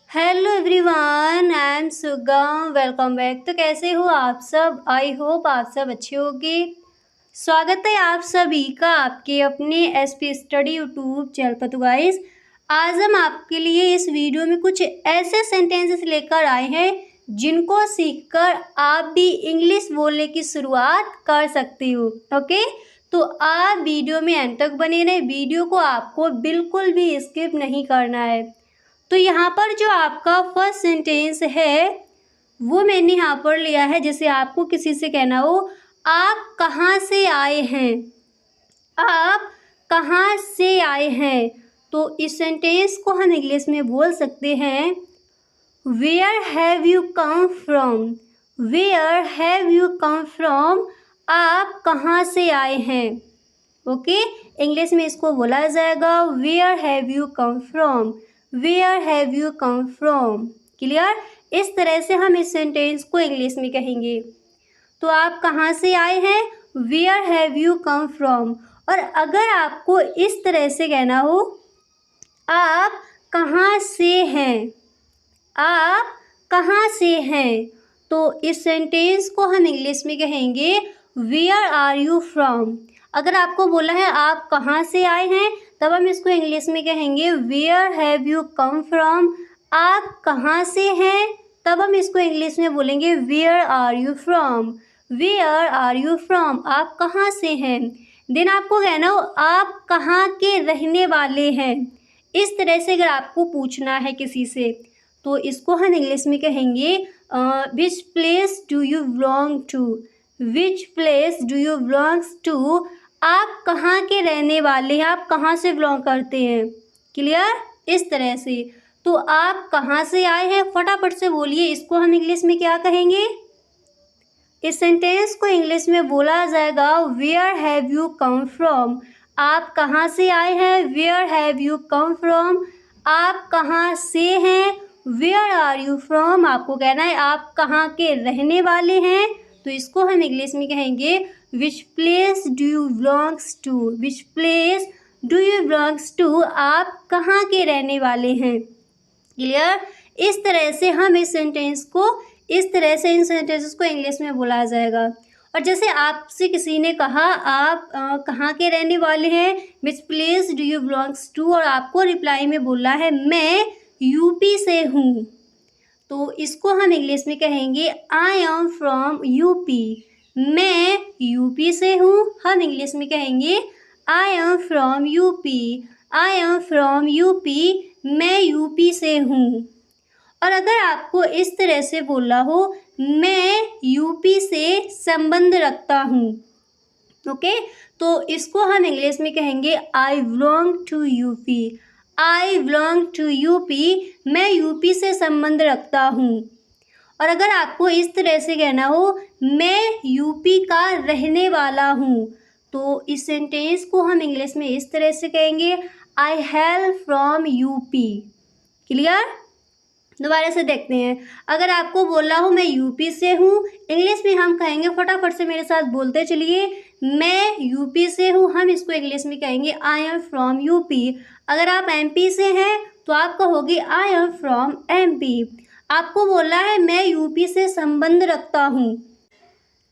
Hello everyone, I am सुगम। Welcome back. तो कैसे हो आप सब? आई होप आप सब अच्छे होंगे। स्वागत है आप सभी का आपके अपने एसपी स्टडी यूट्यूब चैनल पर। तो गाइस, आज हम आपके लिए इस वीडियो में कुछ ऐसे सेंटेंसेस लेकर आए हैं जिनको सीखकर आप भी इंग्लिश बोलने की शुरुआत कर सकते हो। ओके, तो आप वीडियो में अंत तक बने रहें। वीडियो को आपको बिल्कुल भी स्किप नहीं करना है। तो यहाँ पर जो आपका फर्स्ट सेंटेंस है वो मैंने यहाँ पर लिया है। जैसे आपको किसी से कहना हो, आप कहाँ से आए हैं, आप कहाँ से आए हैं, तो इस सेंटेंस को हम इंग्लिश में बोल सकते हैं where have you come from. Where have you come from, आप कहाँ से आए हैं। ओके, इंग्लिश में इसको बोला जाएगा where have you come from. Where have you come from. Clear? इस तरह से हम इस सेंटेंस को इंग्लिश में कहेंगे। तो आप कहाँ से आए हैं, where have you come from. और अगर आपको इस तरह से कहना हो, आप कहाँ से हैं, आप कहाँ से हैं, तो इस सेंटेंस को हम इंग्लिश में कहेंगे वेयर आर यू फ्रॉम। अगर आपको बोला है आप कहाँ से आए हैं, तब हम इसको इंग्लिश में कहेंगे where have you come from. आप कहाँ से हैं, तब हम इसको इंग्लिश में बोलेंगे where are you from. Where are you from, आप कहाँ से हैं। देन आपको कहना हो आप कहाँ के रहने वाले हैं। इस तरह से अगर आपको पूछना है किसी से, तो इसको हम इंग्लिश में कहेंगे which place do you belong to. Which place do you belongs to, आप कहाँ के रहने वाले हैं, आप कहाँ से बिलोंग करते हैं। क्लियर? इस तरह से। तो आप कहाँ से आए हैं, फटाफट से बोलिए, इसको हम इंग्लिश में क्या कहेंगे। इस सेंटेंस को इंग्लिश में बोला जाएगा where have you come from. आप कहाँ से आए हैं, where have you come from. आप कहाँ से हैं, वेयर आर यू फ्रॉम। आपको कहना है आप कहाँ के रहने वाले हैं, तो इसको हम इंग्लिश में कहेंगे which place do you belongs to. Which place do you belongs to, आप कहाँ के रहने वाले हैं। क्लियर? इस तरह से हम इस सेंटेंस को, इस तरह से इन सेंटेंसेस को इंग्लिश में बोला जाएगा। और जैसे आपसे किसी ने कहा आप कहाँ के रहने वाले हैं, which place do you belongs to, और आपको रिप्लाई में बोला है मैं यूपी से हूँ, तो इसको हम इंग्लिश में कहेंगे आई एम फ्रॉम यूपी। मैं यूपी से हूँ, हम इंग्लिश में कहेंगे I am from UP. I am from UP, मैं यूपी से हूँ। और अगर आपको इस तरह से बोला हो मैं यूपी से संबंध रखता हूँ, ओके, तो इसको हम इंग्लिश में कहेंगे I belong to UP. I belong to UP, मैं यूपी से संबंध रखता हूँ। और अगर आपको इस तरह से कहना हो मैं यूपी का रहने वाला हूँ, तो इस सेंटेंस को हम इंग्लिश में इस तरह से कहेंगे आई हैल फ्रॉम यूपी। क्लियर? दोबारा से देखते हैं। अगर आपको बोला हो मैं यूपी से हूँ, इंग्लिश में हम कहेंगे, फटाफट से मेरे साथ बोलते चलिए, मैं यूपी से हूँ, हम इसको इंग्लिश में कहेंगे आई एम फ्रॉम यूपी। अगर आप एमपी से हैं तो आप कहोगे आई एम फ्रॉम एमपी। आपको बोला है मैं यूपी से संबंध रखता हूँ,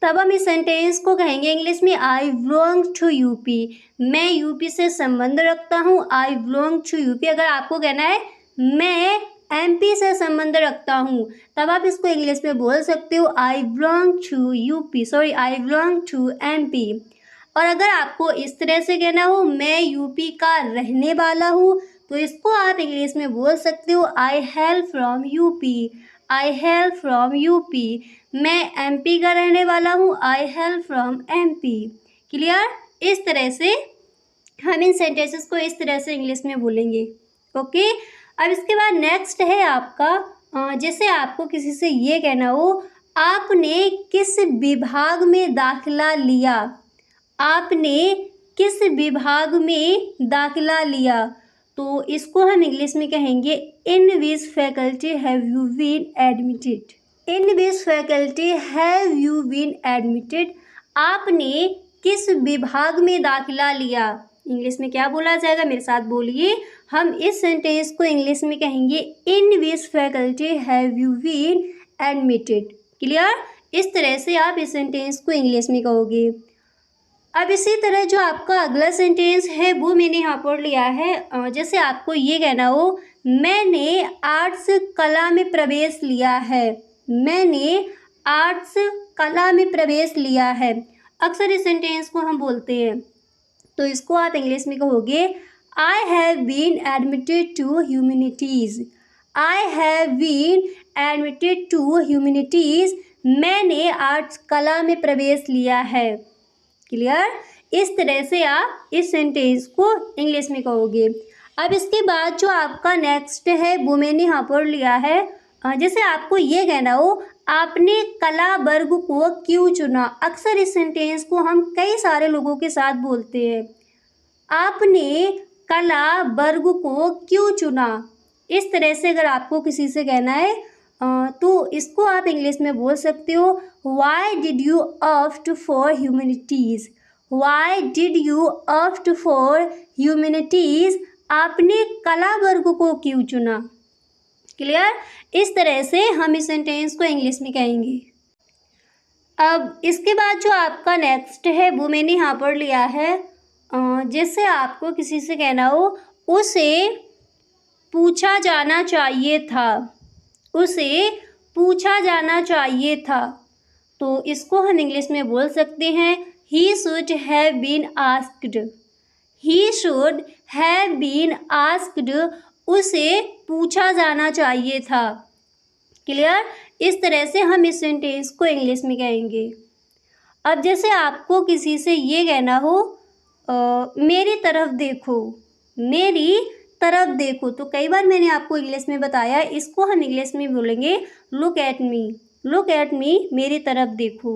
तब हम इस सेंटेंस को कहेंगे इंग्लिश में आई बिलोंग टू यूपी। मैं यूपी से संबंध रखता हूँ, आई बिलोंग टू यूपी। अगर आपको कहना है मैं एमपी से संबंध रखता हूँ, तब आप इसको इंग्लिश में बोल सकते हो I belong to UP, sorry I belong to MP. और अगर आपको इस तरह से कहना हो मैं यूपी का रहने वाला हूँ, तो इसको आप इंग्लिश में बोल सकते हो I hail from UP. I hail from UP, मैं एमपी का रहने वाला हूँ, I hail from MP. Clear? इस तरह से हम इन सेंटेंसेस को इस तरह से इंग्लिश में बोलेंगे। ओके, अब इसके बाद नेक्स्ट है आपका जैसे आपको किसी से ये कहना हो आपने किस विभाग में दाखिला लिया। आपने किस विभाग में दाखिला लिया, तो इसको हम इंग्लिश में कहेंगे in which faculty have you been admitted. In which faculty have you been admitted, आपने किस विभाग में दाखिला लिया। इंग्लिश में क्या बोला जाएगा, मेरे साथ बोलिए। हम इस सेंटेंस को इंग्लिश में कहेंगे in which faculty have you been admitted. Clear? इस तरह से आप इस सेंटेंस को इंग्लिश में कहोगे। अब इसी तरह जो आपका अगला सेंटेंस है वो मैंने यहाँ पर लिया है। जैसे आपको ये कहना हो मैंने आर्ट्स कला में प्रवेश लिया है। मैंने आर्ट्स कला में प्रवेश लिया है। अक्सर इस सेंटेंस को हम बोलते हैं, तो इसको आप इंग्लिश में कहोगे I have been admitted to humanities. I have been admitted to humanities. मैंने आर्ट्स कला में प्रवेश लिया है। क्लियर? इस तरह से आप इस सेंटेंस को इंग्लिश में कहोगे। अब इसके बाद जो आपका नेक्स्ट है वो मैंने यहाँ पर लिया है। जैसे आपको ये कहना हो आपने कला वर्ग को क्यों चुना। अक्सर इस सेंटेंस को हम कई सारे लोगों के साथ बोलते हैं। आपने कला वर्ग को क्यों चुना। इस तरह से अगर आपको किसी से कहना है तो इसको आप इंग्लिश में बोल सकते हो why did you opt for humanities. Why did you opt for humanities. आपने कला वर्ग को क्यों चुना। क्लियर? इस तरह से हम इस सेंटेंस को इंग्लिश में कहेंगे। अब इसके बाद जो आपका नेक्स्ट है वो मैंने यहाँ पर लिया है। जैसे आपको किसी से कहना हो उसे पूछा जाना चाहिए था। उसे पूछा जाना चाहिए था, तो इसको हम इंग्लिश में बोल सकते हैं he should have been asked. He should have been asked. उसे पूछा जाना चाहिए था। क्लियर? इस तरह से हम इस सेंटेंस को इंग्लिश में कहेंगे। अब जैसे आपको किसी से ये कहना हो मेरी तरफ देखो। मेरी तरफ देखो, तो कई बार मैंने आपको इंग्लिश में बताया, इसको हम इंग्लिश में बोलेंगे look at me. Look at me, मेरी तरफ देखो।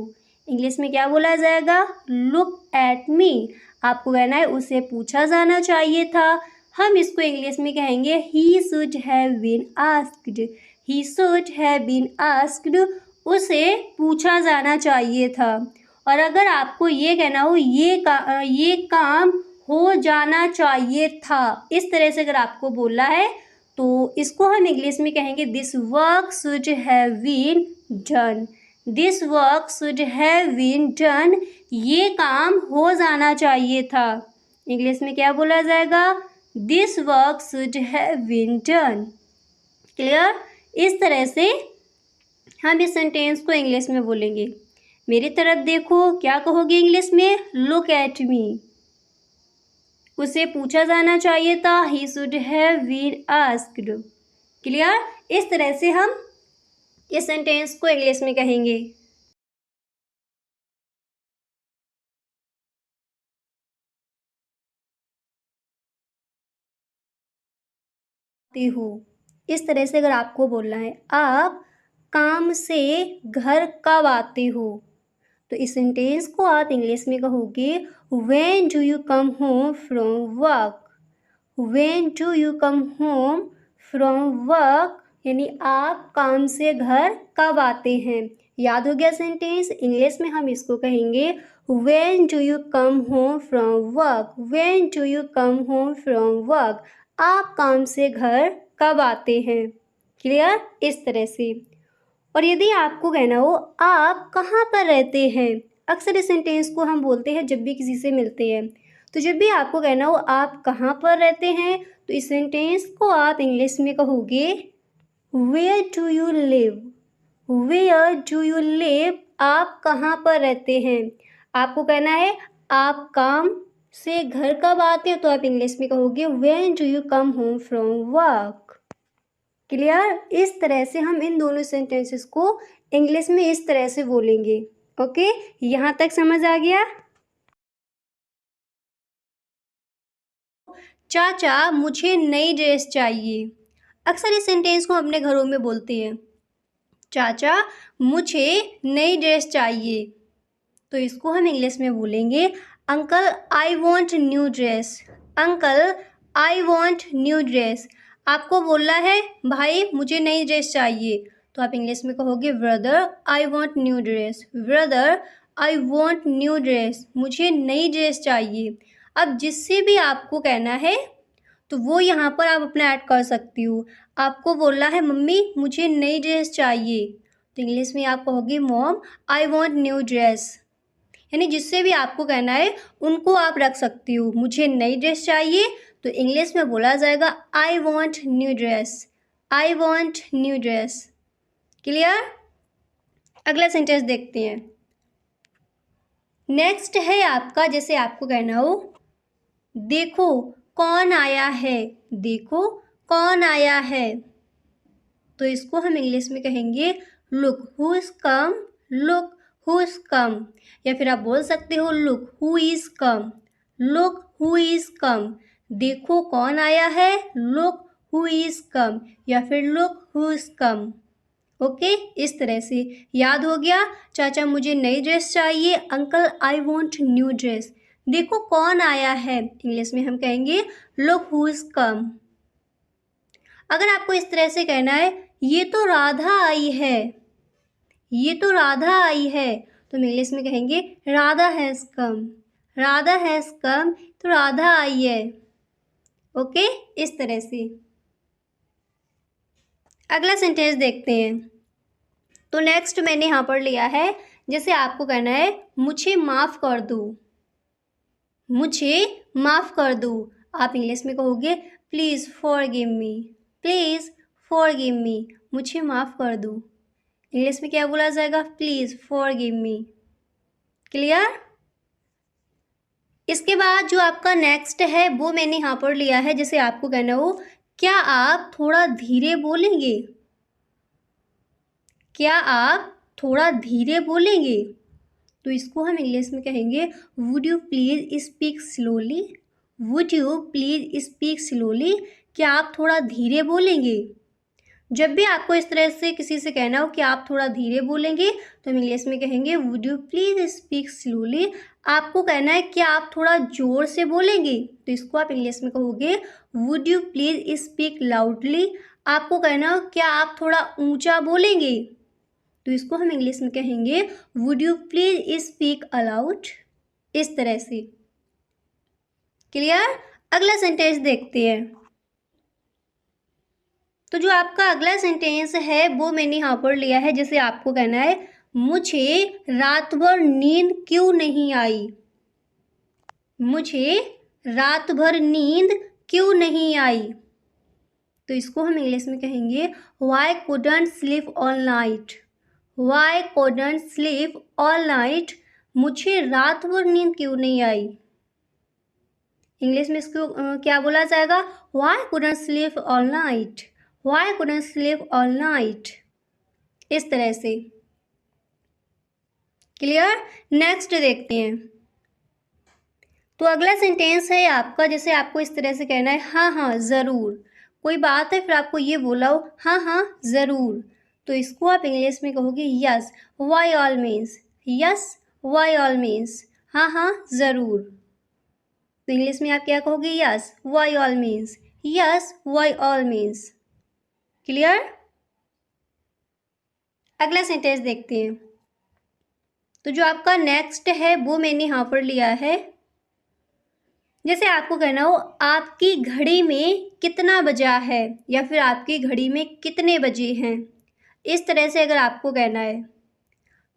इंग्लिश में क्या बोला जाएगा, लुक एट मी। आपको कहना है उसे पूछा जाना चाहिए था, हम इसको इंग्लिश में कहेंगे he should have been asked. He should have been asked. उसे पूछा जाना चाहिए था। और अगर आपको ये कहना हो ये काम हो जाना चाहिए था, इस तरह से अगर आपको बोलना है तो इसको हम इंग्लिश में कहेंगे this work should have been done. This work should have been done. ये काम हो जाना चाहिए था। इंग्लिश में क्या बोला जाएगा, this work should have been done. Clear? इस तरह से हम इस सेंटेंस को इंग्लिश में बोलेंगे। मेरी तरफ देखो, क्या कहोगे इंग्लिश में, लुक एट मी। उसे पूछा जाना चाहिए था, he should have been asked. Clear? इस तरह से हम इस सेंटेंस को इंग्लिश में कहेंगे। हो इस तरह से अगर आपको बोलना है आप काम से घर कब आते हो, तो इस सेंटेंस को आप इंग्लिश में कहोगे when do you come home from work. When do you come home from work, यानी आप काम से घर कब आते हैं। याद हो गया सेंटेंस? इंग्लिश में हम इसको कहेंगे when do you come home from work. When do you come home from work. आप काम से घर कब आते हैं। क्लियर? इस तरह से। और यदि आपको कहना हो आप कहाँ पर रहते हैं, अक्सर इस सेंटेंस को हम बोलते हैं जब भी किसी से मिलते हैं। तो जब भी आपको कहना हो आप कहाँ पर रहते हैं, तो इस सेंटेंस को आप इंग्लिश में कहोगे where do you live. Where do you live. आप कहाँ पर रहते हैं। आपको कहना है आप काम से घर कब आते हैं, तो आप इंग्लिश में कहोगे when do you come home from work. Clear? इस तरह से हम इन दोनों सेंटेंसेस को इंग्लिश में इस तरह से बोलेंगे। ओके, यहाँ तक समझ आ गया? चाचा मुझे नई ड्रेस चाहिए। अक्सर इस सेंटेंस को अपने घरों में बोलते हैं, चाचा मुझे नई ड्रेस चाहिए। तो इसको हम इंग्लिश में बोलेंगे uncle I want new dress. Uncle I want new dress. आपको बोलना है भाई मुझे नई ड्रेस चाहिए, तो आप इंग्लिश में कहोगे brother I want new dress. Brother I want new dress. मुझे नई ड्रेस चाहिए। अब जिससे भी आपको कहना है तो वो यहाँ पर आप अपना ऐड कर सकती हो। आपको बोलना है मम्मी मुझे नई ड्रेस चाहिए, तो इंग्लिश में आप कहोगे mom I want new dress. यानी जिससे भी आपको कहना है उनको आप रख सकती हो। मुझे नई ड्रेस चाहिए तो इंग्लिश में बोला जाएगा I want new dress, I want new dress. Clear? अगला सेंटेंस देखते हैं। नेक्स्ट है आपका, जैसे आपको कहना हो देखो कौन आया है, देखो कौन आया है, तो इसको हम इंग्लिश में कहेंगे look who is come, look who is come. या फिर आप बोल सकते हो look who is come, look who is come. देखो कौन आया है, लुक हु इज कम, या फिर look who is come. Okay, इस तरह से याद हो गया। चाचा मुझे नई ड्रेस चाहिए, uncle I want new dress. देखो कौन आया है, इंग्लिश में हम कहेंगे लुक हु इज कम। अगर आपको इस तरह से कहना है ये तो राधा आई है, ये तो राधा आई है, तो हम इंग्लिश में कहेंगे Radha has come, Radha has come, तो राधा आई है। ओके, इस तरह से। अगला सेंटेंस देखते हैं। तो नेक्स्ट मैंने यहाँ पर लिया है, जैसे आपको कहना है मुझे माफ़ कर दो, मुझे माफ़ कर दो। आप इंग्लिश में कहोगे please forgive me, please forgive me, मुझे माफ़ कर दो। इंग्लिश में क्या बोला जाएगा? Please forgive me. क्लियर? इसके बाद जो आपका नेक्स्ट है वो मैंने यहाँ पर लिया है, जैसे आपको कहना हो क्या आप थोड़ा धीरे बोलेंगे, क्या आप थोड़ा धीरे बोलेंगे, तो इसको हम इंग्लिश में कहेंगे would you please speak slowly, would you please speak slowly. क्या आप थोड़ा धीरे बोलेंगे। जब भी आपको इस तरह से किसी से कहना हो कि आप थोड़ा धीरे बोलेंगे तो हम इंग्लिश में कहेंगे would you please speak slowly. आपको कहना है कि आप थोड़ा ज़ोर से बोलेंगे तो इसको आप इंग्लिश में कहोगे would you please speak loudly. आपको कहना हो क्या आप थोड़ा ऊंचा बोलेंगे तो इसको हम इंग्लिश में कहेंगे would you please speak allowed. इस तरह से। क्लियर? अगला सेंटेंस देखते हैं। तो जो आपका अगला सेंटेंस है वो मैंने यहाँ पर लिया है, जैसे आपको कहना है मुझे रात भर नींद क्यों नहीं आई, मुझे रात भर नींद क्यों नहीं आई, तो इसको हम इंग्लिश में कहेंगे why couldn't sleep all night, why couldn't sleep all night. मुझे रात भर नींद क्यों नहीं आई। इंग्लिश में इसको क्या बोला जाएगा? Why couldn't sleep all night, why couldn't sleep all night. इस तरह से। क्लियर? नेक्स्ट देखते हैं। तो अगला सेंटेंस है आपका, जैसे आपको इस तरह से कहना है हाँ हाँ ज़रूर। कोई बात है फिर आपको ये बोला हो हाँ हाँ ज़रूर, तो इसको आप इंग्लिश में कहोगे yes why all means, yes why all means, हाँ हाँ ज़रूर। तो इंग्लिश में आप क्या कहोगे? Yes why all means, yes why all means. Clear? अगला सेंटेंस देखते हैं। तो जो आपका नेक्स्ट है वो मैंने यहाँ पर लिया है, जैसे आपको कहना हो आपकी घड़ी में कितना बजा है या फिर आपकी घड़ी में कितने बजे हैं। इस तरह से अगर आपको कहना है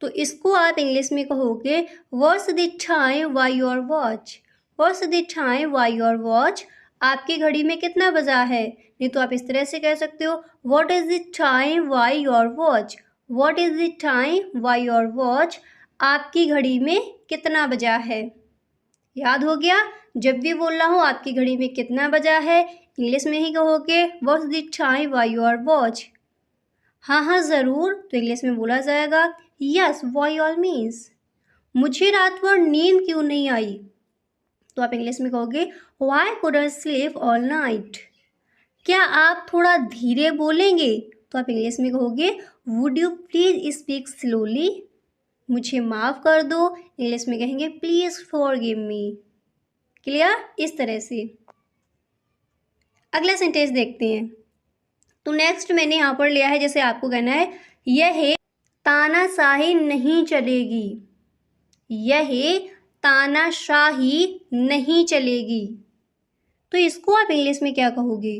तो इसको आप इंग्लिश में कहोगे what's the time by your watch, what's the time by your watch. आपकी घड़ी में कितना बजा है। नहीं तो आप इस तरह से कह सकते हो what is the time by your watch, what is the time by your watch. आपकी घड़ी में कितना बजा है। याद हो गया? जब भी बोलना हो आपकी घड़ी में कितना बजा है इंग्लिश में ही कहोगे what's the time by your watch. हाँ हाँ ज़रूर, तो इंग्लिश में बोला जाएगा यस बाय ऑल मीन्स। मुझे रात भर नींद क्यों नहीं आई, तो आप इंग्लिश में कहोगे why couldn't sleep all night. क्या आप थोड़ा धीरे बोलेंगे, तो आप इंग्लिश में कहोगे would you please speak slowly. मुझे माफ़ कर दो, इंग्लिश में कहेंगे प्लीज़ फॉरगिव मी। क्लियर? इस तरह से। अगला सेंटेंस देखते हैं। तो नेक्स्ट मैंने यहाँ पर लिया है, जैसे आपको कहना है यह तानाशाही नहीं चलेगी, यह तानाशाही नहीं चलेगी। तो इसको आप इंग्लिश में क्या कहोगे?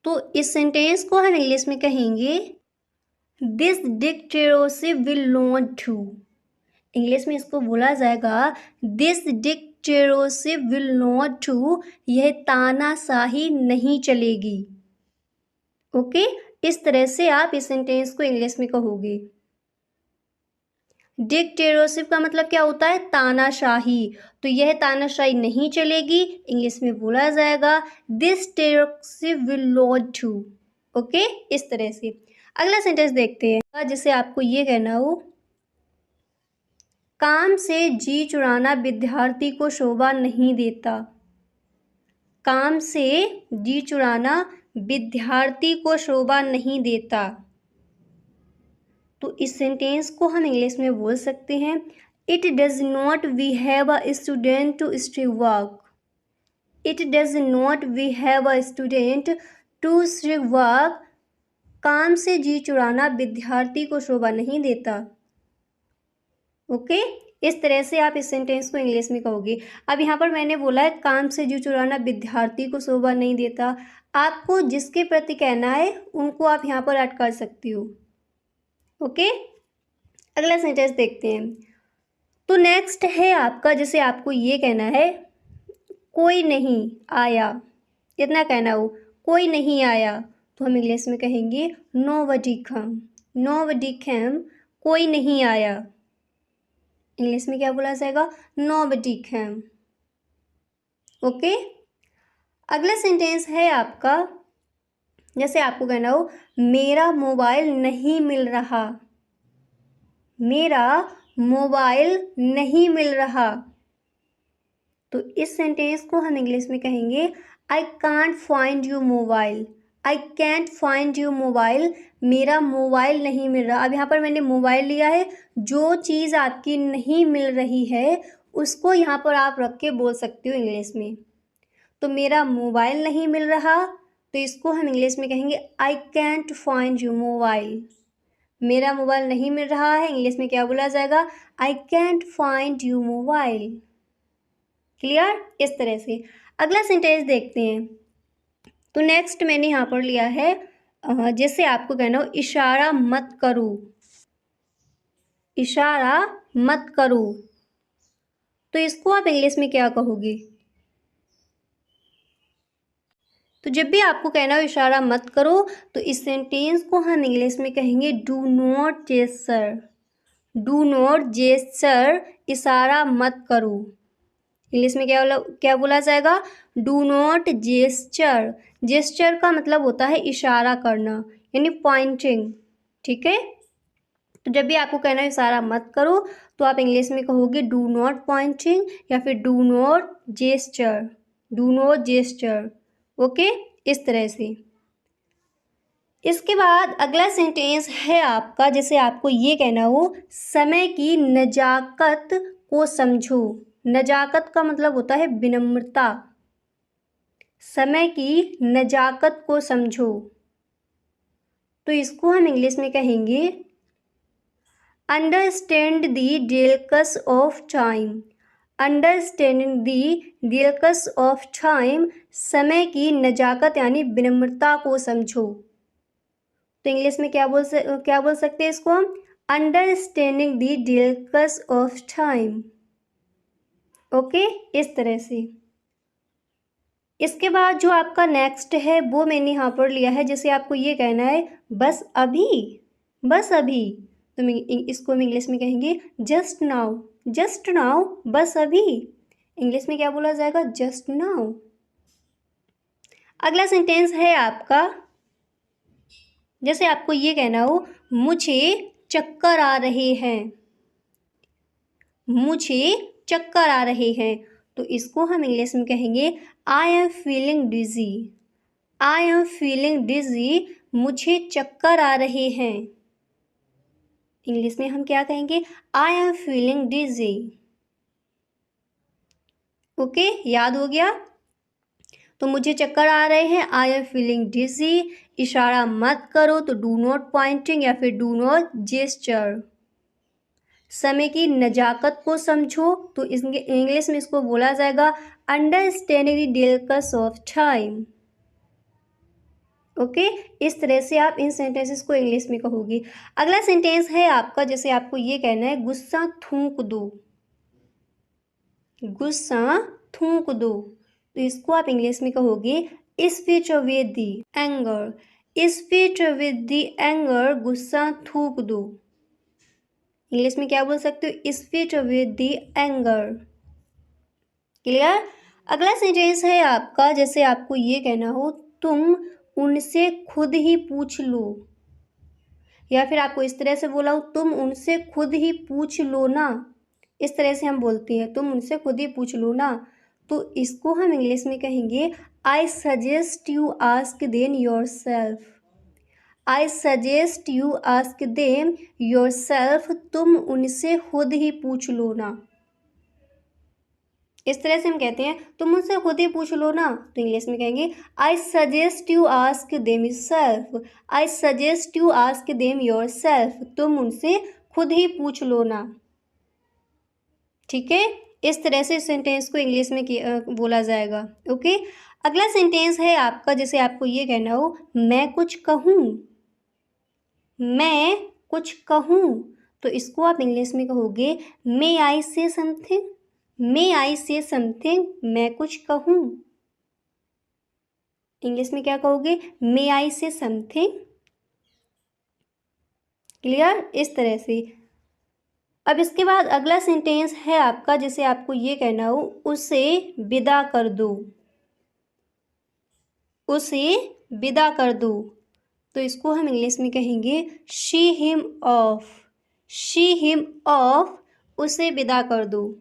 तो इस सेंटेंस को हम इंग्लिश में कहेंगे this dictatorship will not do. English में इसको बोला जाएगा this dictatorship will not do, यह तानाशाही नहीं चलेगी। ओके, इस तरह से आप इस सेंटेंस को इंग्लिश में कहोगे। डिक्टेटरशिप का मतलब क्या होता है? तानाशाही। तो यह तानाशाही नहीं चलेगी, इंग्लिश में बोला जाएगा this dictatorship will not do. Okay, इस तरह से। अगला सेंटेंस देखते हैं, जिसे आपको ये कहना हो काम से जी चुराना विद्यार्थी को शोभा नहीं देता। काम से जी चुराना विद्यार्थी को शोभा नहीं देता। तो इस सेंटेंस को हम इंग्लिश में बोल सकते हैं it does not we have a student to stay work. It does not we have a student to stay work. काम से जी चुराना विद्यार्थी को शोभा नहीं देता। ओके, इस तरह से आप इस सेंटेंस को इंग्लिश में कहोगे। अब यहाँ पर मैंने बोला है काम से जी चुराना विद्यार्थी को शोभा नहीं देता। आपको जिसके प्रति कहना है उनको आप यहाँ पर ऐड कर सकती हो। ओके, अगला सेंटेंस देखते हैं। तो नेक्स्ट है आपका, जैसे आपको ये कहना है कोई नहीं आया, इतना कहना हो कोई नहीं आया, तो हम इंग्लिश में कहेंगे नोबडी कम। नोबडी केम, कोई नहीं आया। इंग्लिश में क्या बोला जाएगा? Nobody came. ओके, अगला सेंटेंस है आपका, जैसे आपको कहना हो मेरा मोबाइल नहीं मिल रहा। मेरा मोबाइल नहीं मिल रहा। तो इस सेंटेंस को हम इंग्लिश में कहेंगे I can't find you mobile. I can't find you mobile, मेरा मोबाइल नहीं मिल रहा। अब यहाँ पर मैंने मोबाइल लिया है, जो चीज़ आपकी नहीं मिल रही है उसको यहाँ पर आप रख के बोल सकते हो इंग्लिश में। तो मेरा मोबाइल नहीं मिल रहा, तो इसको हम इंग्लिश में कहेंगे I can't find you mobile. मेरा मोबाइल नहीं मिल रहा है, इंग्लिश में क्या बोला जाएगा? I can't find you mobile. Clear? इस तरह से। अगला सेंटेंस देखते हैं। तो नेक्स्ट मैंने यहाँ पर लिया है, जैसे आपको कहना हो इशारा मत करो। इशारा मत करो, तो इसको आप इंग्लिश में क्या कहोगे? तो जब भी आपको कहना हो इशारा मत करो, तो इस सेंटेंस को हम इंग्लिश में कहेंगे do not gesture. Do not gesture, इशारा मत करो। इंग्लिश में क्या बोला जाएगा? Do not gesture. जेस्चर का मतलब होता है इशारा करना, यानी पॉइंटिंग। ठीक है, तो जब भी आपको कहना है इशारा मत करो, तो आप इंग्लिश में कहोगे डू नॉट पॉइंटिंग या फिर do not gesture. Do not gesture. Okay, इस तरह से। इसके बाद अगला सेंटेंस है आपका, जैसे आपको ये कहना हो समय की नजाकत को समझो। नजाकत का मतलब होता है विनम्रता। समय की नजाकत को समझो, तो इसको हम इंग्लिश में कहेंगे understand the delicacy of time. Understanding the delicacy of time, समय की नजाकत यानी विनम्रता को समझो। तो इंग्लिश में क्या बोल सकते हैं इसको हम? Understanding the delicacy of time. Okay, इस तरह से। इसके बाद जो आपका नेक्स्ट है वो मैंने यहाँ पर लिया है, जैसे आपको ये कहना है बस अभी। बस अभी, तो इसको हम इंग्लिश में कहेंगे जस्ट नाउ। जस्ट नाउ, बस अभी। इंग्लिश में क्या बोला जाएगा? Just now. अगला सेंटेंस है आपका, जैसे आपको ये कहना हो मुझे चक्कर आ रहे हैं। मुझे चक्कर आ रहे हैं, तो इसको हम इंग्लिश में कहेंगे I am feeling dizzy. I am feeling dizzy, मुझे चक्कर आ रहे हैं। इंग्लिश में हम क्या कहेंगे? I am feeling dizzy. Okay, याद हो गया? तो मुझे चक्कर आ रहे हैं, आई एम फीलिंग डिजी। इशारा मत करो, तो डू नॉट पॉइंटिंग या फिर डू नॉट जेस्चर। समय की नज़ाकत को समझो, तो इंग्लिश में इसको बोला जाएगा understanding the delicacy of time. Okay, इस तरह से आप इन सेंटेंसेस को इंग्लिश में कहोगे। अगला सेंटेंस है आपका, जैसे आपको ये कहना है गुस्सा थूक दो। गुस्सा थूक दो, तो इसको आप इंग्लिश में कहोगे speech with the anger. Speech with the anger, गुस्सा थूक दो। इंग्लिश में क्या बोल सकते हो? Speech with the anger. Clear? अगला सेंटेंस है आपका, जैसे आपको ये कहना हो तुम उनसे खुद ही पूछ लो, या फिर आपको इस तरह से बोला हो तुम उनसे खुद ही पूछ लो ना। इस तरह से हम बोलते हैं तुम उनसे खुद ही पूछ लो ना, तो इसको हम इंग्लिश में कहेंगे I suggest you ask them your self. I suggest you ask them your self, तुम उनसे खुद ही पूछ लो ना। इस तरह से हम कहते हैं तुम मुझसे खुद ही पूछ लो ना, तो इंग्लिश में कहेंगे I suggest you ask them yourself. I suggest you ask them yourself, तुम उनसे खुद ही पूछ लो ना। ठीक है, इस तरह से सेंटेंस को इंग्लिश में बोला जाएगा। ओके, अगला सेंटेंस है आपका, जैसे आपको ये कहना हो मैं कुछ कहूँ। मैं कुछ कहूँ, तो इसको आप इंग्लिश में कहोगे मे आई से समथिंग। मे आई से समथिंग, मैं कुछ कहूँ। इंग्लिश में क्या कहोगे? मे आई से समथिंग। क्लियर? इस तरह से। अब इसके बाद अगला सेंटेंस है आपका, जैसे आपको ये कहना हो उसे विदा कर दो। उसे विदा कर दो, तो इसको हम इंग्लिश में कहेंगे she him of. She him of, उसे विदा कर दो।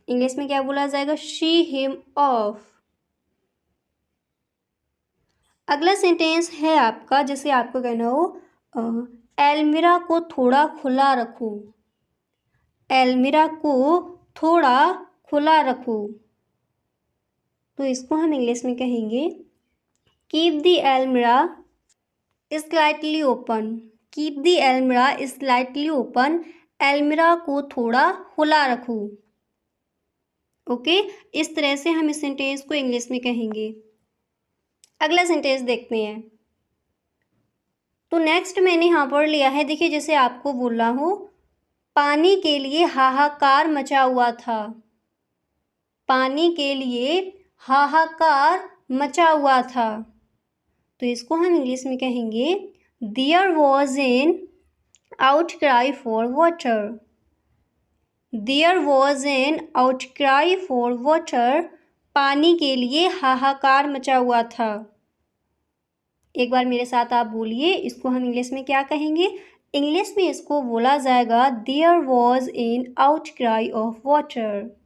इंग्लिश में क्या बोला जाएगा? She him of. अगला सेंटेंस है आपका, जैसे आपको कहना हो एलमीरा को थोड़ा खुला रखो। एलमीरा को थोड़ा खुला रखो, तो इसको हम इंग्लिश में कहेंगे keep the almirah slightly open. Keep the almirah slightly open, almirah को थोड़ा खुला रखो। ओके, इस तरह से हम इस सेंटेंस को इंग्लिश में कहेंगे। अगला सेंटेंस देखते हैं। तो नेक्स्ट मैंने यहाँ पर लिया है, देखिए जैसे आपको बोलना हो पानी के लिए हाहाकार मचा हुआ था। पानी के लिए हाहाकार मचा हुआ था, तो इसको हम इंग्लिश में कहेंगे there was an outcry for water. There was an outcry for water, पानी के लिए हाहाकार मचा हुआ था। एक बार मेरे साथ आप बोलिए, इसको हम इंग्लिश में क्या कहेंगे? इंग्लिश में इसको बोला जाएगा there was an outcry of water.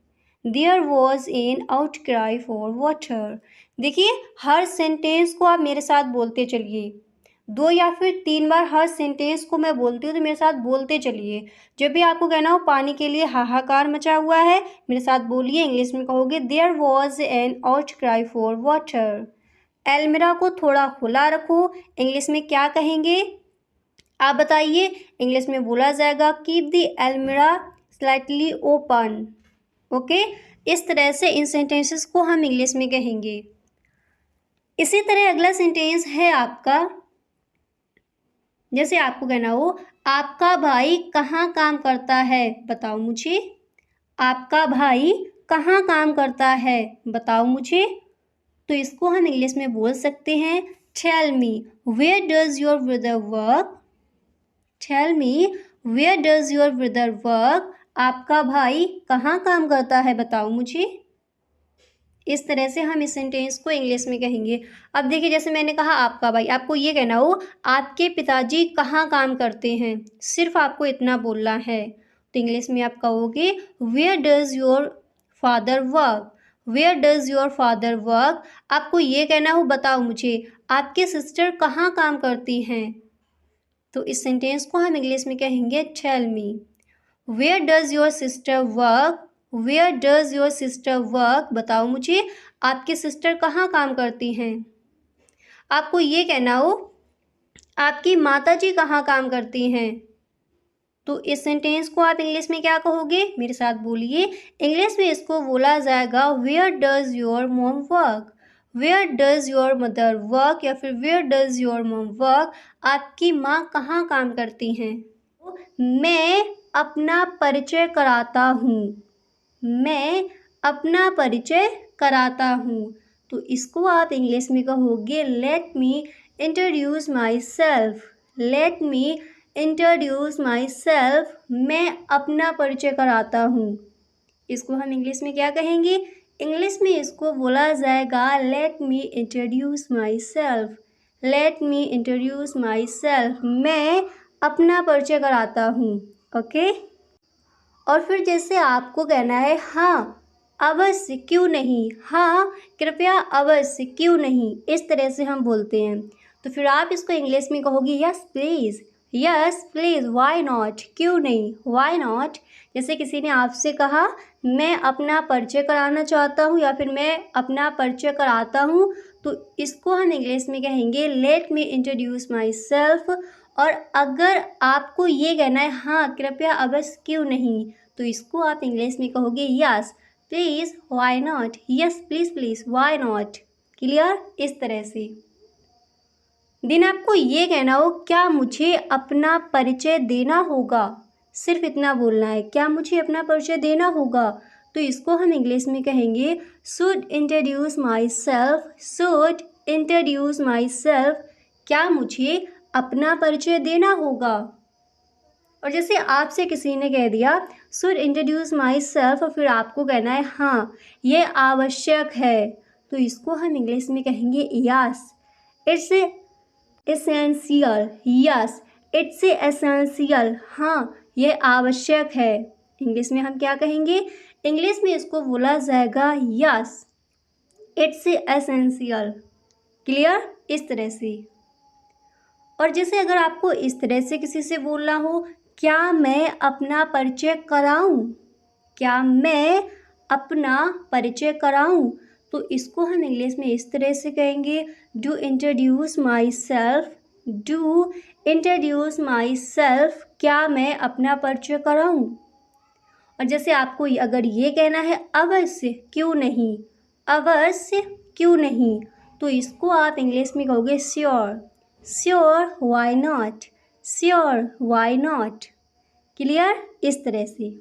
There was an outcry for water. देखिए हर सेंटेंस को आप मेरे साथ बोलते चलिए, 2 या फिर 3 बार हर सेंटेंस को मैं बोलती हूँ, तो मेरे साथ बोलते चलिए। जब भी आपको कहना हो पानी के लिए हाहाकार मचा हुआ है, मेरे साथ बोलिए। इंग्लिश में कहोगे there was an outcry for water. एलमीरा को थोड़ा खुला रखो, इंग्लिश में क्या कहेंगे आप बताइए? इंग्लिश में बोला जाएगा keep the almirah slightly open. Okay, इस तरह से इन सेंटेंसेस को हम इंग्लिश में कहेंगे। इसी तरह अगला सेंटेंस है आपका, जैसे आपको कहना हो आपका भाई कहाँ काम करता है, बताओ मुझे। आपका भाई कहाँ काम करता है, बताओ मुझे। तो इसको हम इंग्लिश में बोल सकते हैं tell me where does your brother work. Tell me where does your brother work, आपका भाई कहाँ काम करता है, बताओ मुझे। इस तरह से हम इस सेंटेंस को इंग्लिश में कहेंगे। अब देखिए जैसे मैंने कहा आपका भाई, आपको ये कहना हो आपके पिताजी कहाँ काम करते हैं, सिर्फ आपको इतना बोलना है, तो इंग्लिश में आप कहोगे where does your father work. Where does your father work, आपको ये कहना हो बताओ मुझे आपके सिस्टर कहाँ काम करती हैं, तो इस सेंटेंस को हम इंग्लिश में कहेंगे tell me where does your sister work. Where does your sister work, बताओ मुझे आपकी सिस्टर कहाँ काम करती हैं। आपको ये कहना हो आपकी माताजी कहाँ काम करती हैं, तो इस सेंटेंस को आप इंग्लिश में क्या कहोगे, मेरे साथ बोलिए। इंग्लिश में इसको बोला जाएगा where does your mom work. Where does your mother work या फिर where does your mom work, आपकी माँ कहाँ काम करती हैं। मैं अपना परिचय कराता हूँ। मैं अपना परिचय कराता हूँ। तो इसको आप इंग्लिश में कहोगे let me introduce my self. Let me introduce my self. मैं अपना परिचय कराता हूँ। इसको हम इंग्लिश में क्या कहेंगे, इंग्लिश में इसको बोला जाएगा let me introduce my self. Let me introduce my self. मैं अपना परिचय कराता हूँ। ओके। और फिर जैसे आपको कहना है हाँ अवश्य क्यों नहीं, हाँ कृपया अवश्य क्यों नहीं, इस तरह से हम बोलते हैं। तो फिर आप इसको इंग्लिश में कहोगे yes please. Yes please, why not, क्यों नहीं, वाई नॉट। जैसे किसी ने आपसे कहा मैं अपना परिचय कराना चाहता हूँ या फिर मैं अपना परिचय कराता हूँ, तो इसको हम इंग्लिश में कहेंगे let me introduce my self. और अगर आपको ये कहना है हाँ कृपया अवश्य क्यों नहीं, तो इसको आप इंग्लिश में कहोगे yes please, why not. Yes please please, why not. Clear, इस तरह से। दिन आपको ये कहना हो क्या मुझे अपना परिचय देना होगा, सिर्फ इतना बोलना है, क्या मुझे अपना परिचय देना होगा, तो इसको हम इंग्लिश में कहेंगे should introduce my self. Should introduce my self, क्या मुझे अपना परिचय देना होगा। और जैसे आपसे किसी ने कह दिया शुड इंट्रोड्यूस माई सेल्फ और फिर आपको कहना है हाँ ये आवश्यक है, तो इसको हम इंग्लिश में कहेंगे yes it's essential. Yes it's essential, हाँ ये आवश्यक है। इंग्लिश में हम क्या कहेंगे, इंग्लिश में इसको बोला जाएगा यस इट्स एसेंशियल। क्लियर, इस तरह से। और जैसे अगर आपको इस तरह से किसी से बोलना हो क्या मैं अपना परिचय कराऊं, क्या मैं अपना परिचय कराऊं, तो इसको हम इंग्लिश में इस तरह से कहेंगे do introduce my self. Do introduce my self, क्या मैं अपना परिचय कराऊं। और जैसे आपको अगर ये कहना है अवश्य क्यों नहीं, अवश्य क्यों नहीं, तो इसको आप इंग्लिश में कहोगे sure. Sure, why not. Sure, why not. Clear, इस तरह से।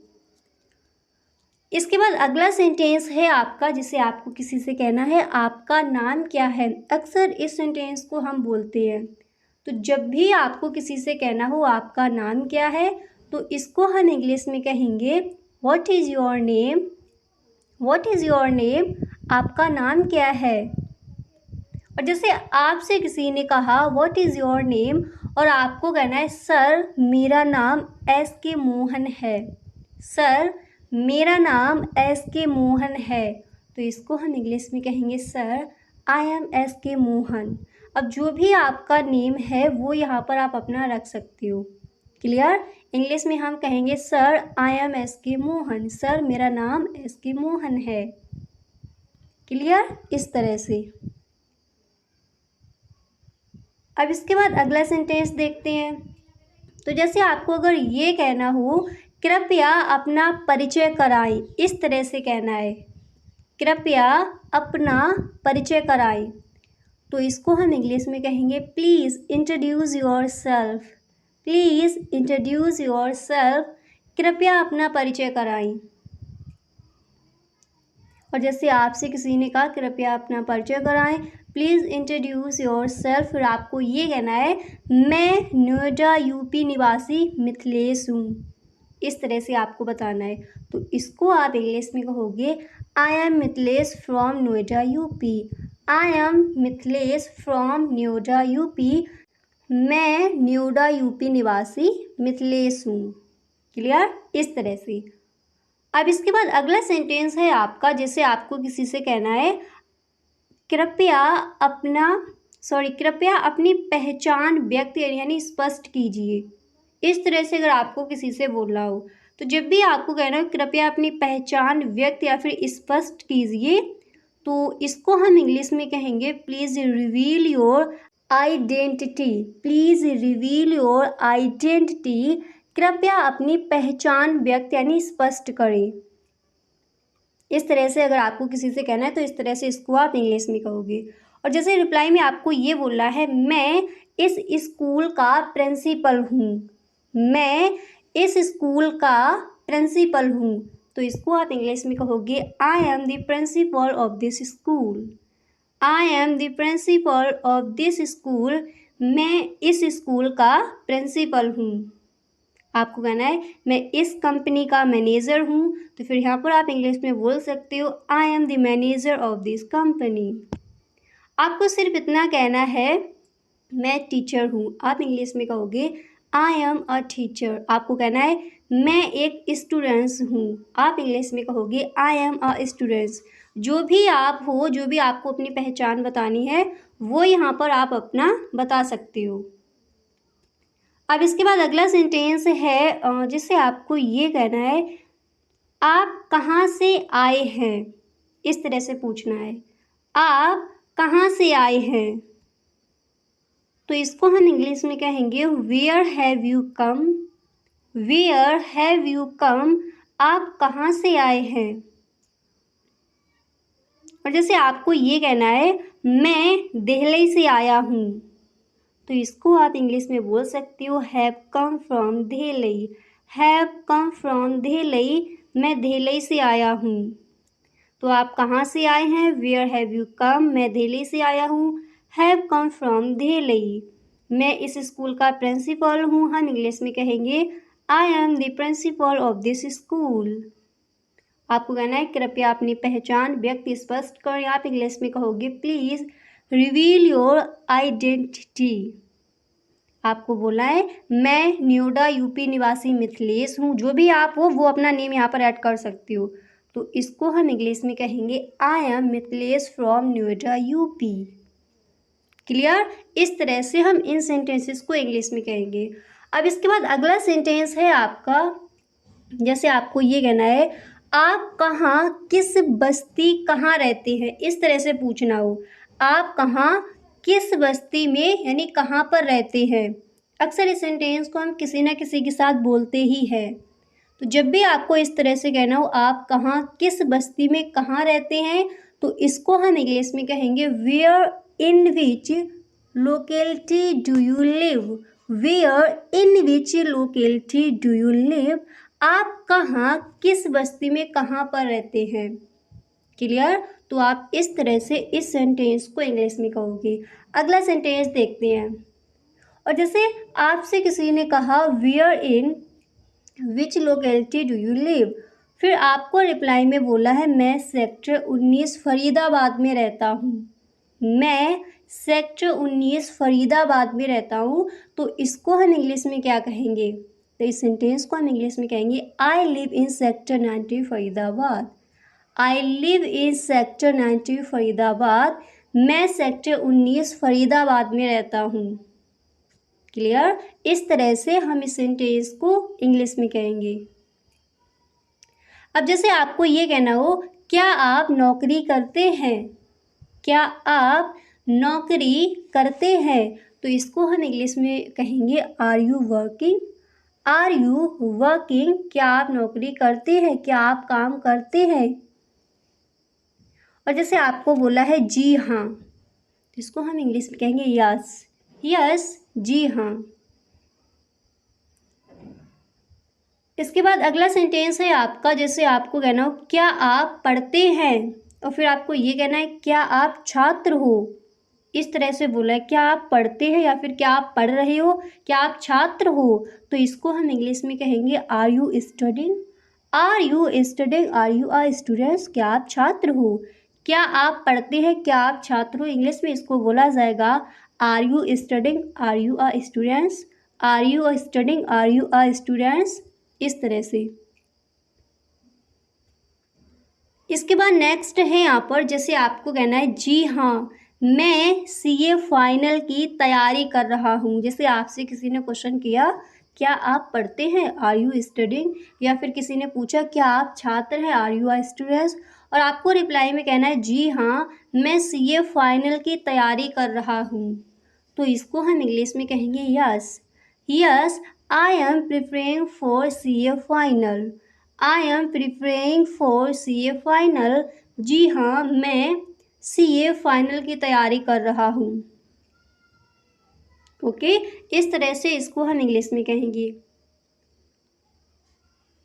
इसके बाद अगला सेंटेंस है आपका, जिसे आपको किसी से कहना है आपका नाम क्या है। अक्सर इस सेंटेंस को हम बोलते हैं। तो जब भी आपको किसी से कहना हो आपका नाम क्या है, तो इसको हम इंग्लिश में कहेंगे what is your name. What is your name, आपका नाम क्या है। और जैसे आपसे किसी ने कहा व्हाट इज़ योर नेम और आपको कहना है सर मेरा नाम SK मोहन है। सर मेरा नाम SK मोहन है, तो इसको हम इंग्लिश में कहेंगे sir I am SK Mohan. अब जो भी आपका नेम है वो यहाँ पर आप अपना रख सकते हो। क्लियर, इंग्लिश में हम कहेंगे sir I am SK Mohan. Sir मेरा नाम SK मोहन है। क्लियर, इस तरह से। अब इसके बाद अगला सेंटेंस देखते हैं। तो जैसे आपको अगर ये कहना हो कृपया अपना परिचय कराएं, इस तरह से कहना है कृपया अपना परिचय कराएं, तो इसको हम इंग्लिश में कहेंगे please introduce your self. Please introduce your self, कृपया अपना परिचय कराएं। और जैसे आपसे किसी ने कहा कृपया अपना परिचय कराएं, प्लीज़ इंट्रोड्यूस योर सेल्फ, फिर आपको ये कहना है मैं नोएडा UP निवासी मिथिलेश हूँ। इस तरह से आपको बताना है। तो इसको आप इंग्लिश में कहोगे I am Mithilesh from Noida UP। I am Mithilesh from Noida UP। मैं नोएडा UP निवासी मिथिलेश हूँ। क्लियर, इस तरह से। अब इसके बाद अगला सेंटेंस है आपका, जैसे आपको किसी से कहना है कृपया अपनी पहचान व्यक्त यानी स्पष्ट कीजिए। इस तरह से अगर आपको किसी से बोलना हो, तो जब भी आपको कहना है कृपया अपनी पहचान व्यक्त या फिर स्पष्ट कीजिए, तो इसको हम इंग्लिश में कहेंगे please reveal your identity. Please reveal your identity, कृपया अपनी पहचान व्यक्त यानी स्पष्ट करें। इस तरह से अगर आपको किसी से कहना है तो इस तरह से इसको आप इंग्लिश में कहोगे। और जैसे रिप्लाई में आपको ये बोलना है मैं इस स्कूल का प्रिंसिपल हूँ, मैं इस स्कूल का प्रिंसिपल हूँ, तो इसको आप इंग्लिश में कहोगे I am the principle of this school, I am the principle of this school, मैं इस स्कूल का प्रिंसिपल हूँ। आपको कहना है मैं इस कंपनी का मैनेजर हूँ, तो फिर यहाँ पर आप इंग्लिश में बोल सकते हो I am the manager of this company. आपको सिर्फ इतना कहना है मैं टीचर हूँ, आप इंग्लिश में कहोगे आई एम अ टीचर। आपको कहना है मैं एक स्टूडेंट्स हूँ, आप इंग्लिश में कहोगे आई एम अ स्टूडेंट्स। जो भी आप हो, जो भी आपको अपनी पहचान बतानी है वो यहाँ पर आप अपना बता सकते हो। अब इसके बाद अगला सेंटेंस है जिससे आपको ये कहना है आप कहाँ से आए हैं, इस तरह से पूछना है आप कहाँ से आए हैं, तो इसको हम इंग्लिश में कहेंगे where have you come, where have you come, आप कहाँ से आए हैं। और जैसे आपको ये कहना है मैं दिल्ली से आया हूँ, तो इसको आप इंग्लिश में बोल सकते हो have come from Delhi, have come from Delhi, मैं दिल्ली से आया हूँ। तो आप कहाँ से आए हैं, वेयर हैव यू कम, मैं दिल्ली से आया हूँ, हैव कम फ्रॉम दिल्ली, मैं इस स्कूल का प्रिंसिपल हूँ, हम इंग्लिश में कहेंगे I am the principle of this school. आपको कहना है कृपया अपनी पहचान व्यक्त स्पष्ट करें, आप इंग्लिश में कहोगे प्लीज़ रिवील योर आइडेंटिटी। आपको बोला है मैं न्योडा यूपी निवासी मिथिलेश हूँ, जो भी आप हो वो अपना नेम यहाँ पर ऐड कर सकते हो, तो इसको हम इंग्लिश में कहेंगे I am Mithilesh from Noida UP. Clear? इस तरह से हम इन सेंटेंसेस को इंग्लिश में कहेंगे। अब इसके बाद अगला सेंटेंस है आपका, जैसे आपको ये कहना है आप कहाँ किस बस्ती कहाँ रहते हैं, इस तरह से पूछना हो आप कहाँ किस बस्ती में यानी कहाँ पर रहते हैं। अक्सर इस सेंटेंस को हम किसी न किसी के साथ बोलते ही हैं, तो जब भी आपको इस तरह से कहना हो आप कहाँ किस बस्ती में कहाँ रहते हैं, तो इसको हम इंग्लिश में कहेंगे where in which locality do you live, where in which locality do you live, आप कहाँ किस बस्ती में कहाँ पर रहते हैं। क्लियर? तो आप इस तरह से इस सेंटेंस को इंग्लिश में कहोगे। अगला सेंटेंस देखते हैं। और जैसे आपसे किसी ने कहा where in which locality do you live, फिर आपको रिप्लाई में बोला है मैं सेक्टर 19 फरीदाबाद में रहता हूँ, मैं सेक्टर 19 फरीदाबाद में रहता हूँ, तो इसको हम इंग्लिश में क्या कहेंगे, तो इस सेंटेंस को हम इंग्लिश में कहेंगे I live in sector 90 Faridabad, I live in sector 90 Faridabad, मैं सेक्टर 19 फरीदाबाद में रहता हूँ। क्लियर? इस तरह से हम इस सेंटेंस को इंग्लिश में कहेंगे। अब जैसे आपको ये कहना हो क्या आप नौकरी करते हैं, क्या आप नौकरी करते हैं, तो इसको हम इंग्लिश में कहेंगे are you working, are you working, क्या आप नौकरी करते हैं, क्या आप काम करते हैं। और जैसे आपको बोला है जी हाँ, तो इसको हम इंग्लिश में कहेंगे यस, यस जी हाँ। इसके बाद अगला सेंटेंस है आपका, जैसे आपको कहना हो क्या आप पढ़ते हैं, और फिर आपको ये कहना है क्या आप छात्र हो, इस तरह से बोला है क्या आप पढ़ते हैं या फिर क्या आप पढ़ रहे हो, क्या आप छात्र हो, तो इसको हम इंग्लिश में कहेंगे are you studying, are you studying, are you are students, क्या आप छात्र हो, क्या आप पढ़ते हैं, क्या आप छात्र हो, इंग्लिश में इसको बोला जाएगा are you studying, are you are students, are you are studying, are you are students, इस तरह से। इसके बाद नेक्स्ट है यहाँ पर, जैसे आपको कहना है जी हाँ मैं सीए फाइनल की तैयारी कर रहा हूँ। जैसे आपसे किसी ने क्वेश्चन किया क्या आप पढ़ते हैं, आर यू स्टडिंग, या फिर किसी ने पूछा क्या आप छात्र हैं, आर यू आर स्टूडेंट्स, और आपको रिप्लाई में कहना है जी हाँ मैं सीए फाइनल की तैयारी कर रहा हूँ, तो इसको हम इंग्लिश में कहेंगे yes, yes I am preparing for CA final. I am preparing for CA final. जी हाँ, मैं CA फाइनल की तैयारी कर रहा हूँ। ओके, इस तरह से इसको हम इंग्लिश में कहेंगे।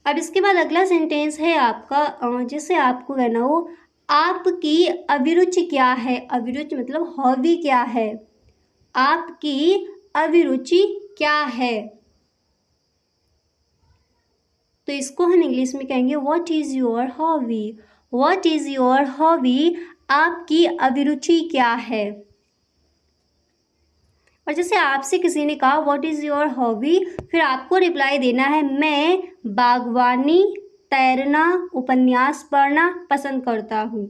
अब इसके बाद अगला सेंटेंस है आपका, जिसे आपको कहना हो आपकी अभिरुचि क्या है। अभिरुचि मतलब हॉबी क्या है। आपकी अभिरुचि क्या है, तो इसको हम इंग्लिश में कहेंगे what is your hobby. What is your hobby, आपकी अभिरुचि क्या है। और जैसे आपसे किसी ने कहा व्हाट इज योर हॉबी, फिर आपको रिप्लाई देना है मैं बागवानी, तैरना, उपन्यास पढ़ना पसंद करता हूँ।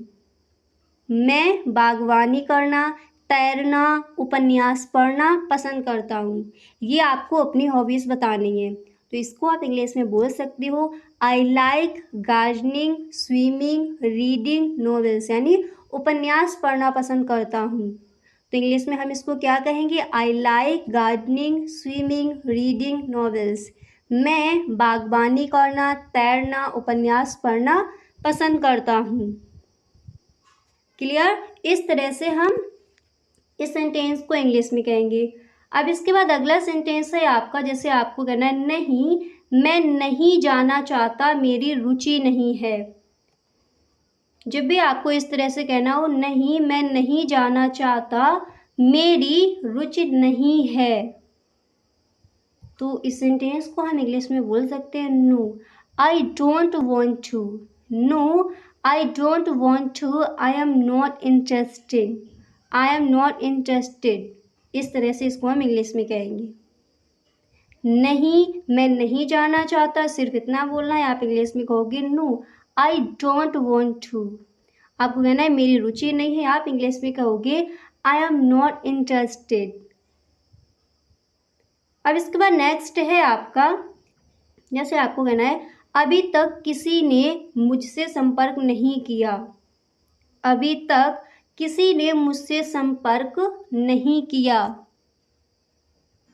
मैं बागवानी करना, तैरना, उपन्यास पढ़ना पसंद करता हूँ। ये आपको अपनी हॉबीज़ बतानी है, तो इसको आप इंग्लिश में बोल सकते हो I like gardening, swimming, reading novels, यानी उपन्यास पढ़ना पसंद करता हूँ। तो इंग्लिश में हम इसको क्या कहेंगे, I like gardening, swimming, reading novels. मैं बागवानी करना, तैरना, उपन्यास पढ़ना पसंद करता हूँ। क्लियर, इस तरह से हम इस सेंटेंस को इंग्लिश में कहेंगे। अब इसके बाद अगला सेंटेंस है आपका, जैसे आपको कहना है नहीं मैं नहीं जाना चाहता, मेरी रुचि नहीं है। जब भी आपको इस तरह से कहना हो नहीं मैं नहीं जाना चाहता, मेरी रुचि नहीं है, तो इस सेंटेंस को हम इंग्लिश में बोल सकते हैं no I don't want to. No I don't want to, I am not interested, I am not interested. इस तरह से इसको हम इंग्लिश में कहेंगे। नहीं मैं नहीं जाना चाहता, सिर्फ इतना बोलना है। आप इंग्लिश में कहोगे no I don't want to. आपको कहना है मेरी रुचि नहीं है, आप इंग्लिश में कहोगे आई एम नॉट इंटरेस्टेड। अब इसके बाद नेक्स्ट है आपका, जैसे आपको कहना है अभी तक किसी ने मुझसे संपर्क नहीं किया। अभी तक किसी ने मुझसे संपर्क नहीं किया,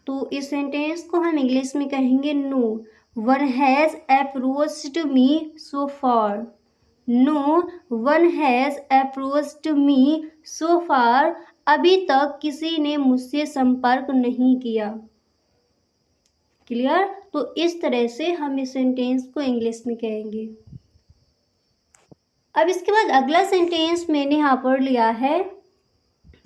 तो इस सेंटेंस को हम इंग्लिश में कहेंगे no one has approached me so far. No one has approached me so far, अभी तक किसी ने मुझसे संपर्क नहीं किया। क्लियर, तो इस तरह से हम इस सेंटेंस को इंग्लिश में कहेंगे। अब इसके बाद अगला सेंटेंस मैंने यहाँ पर लिया है,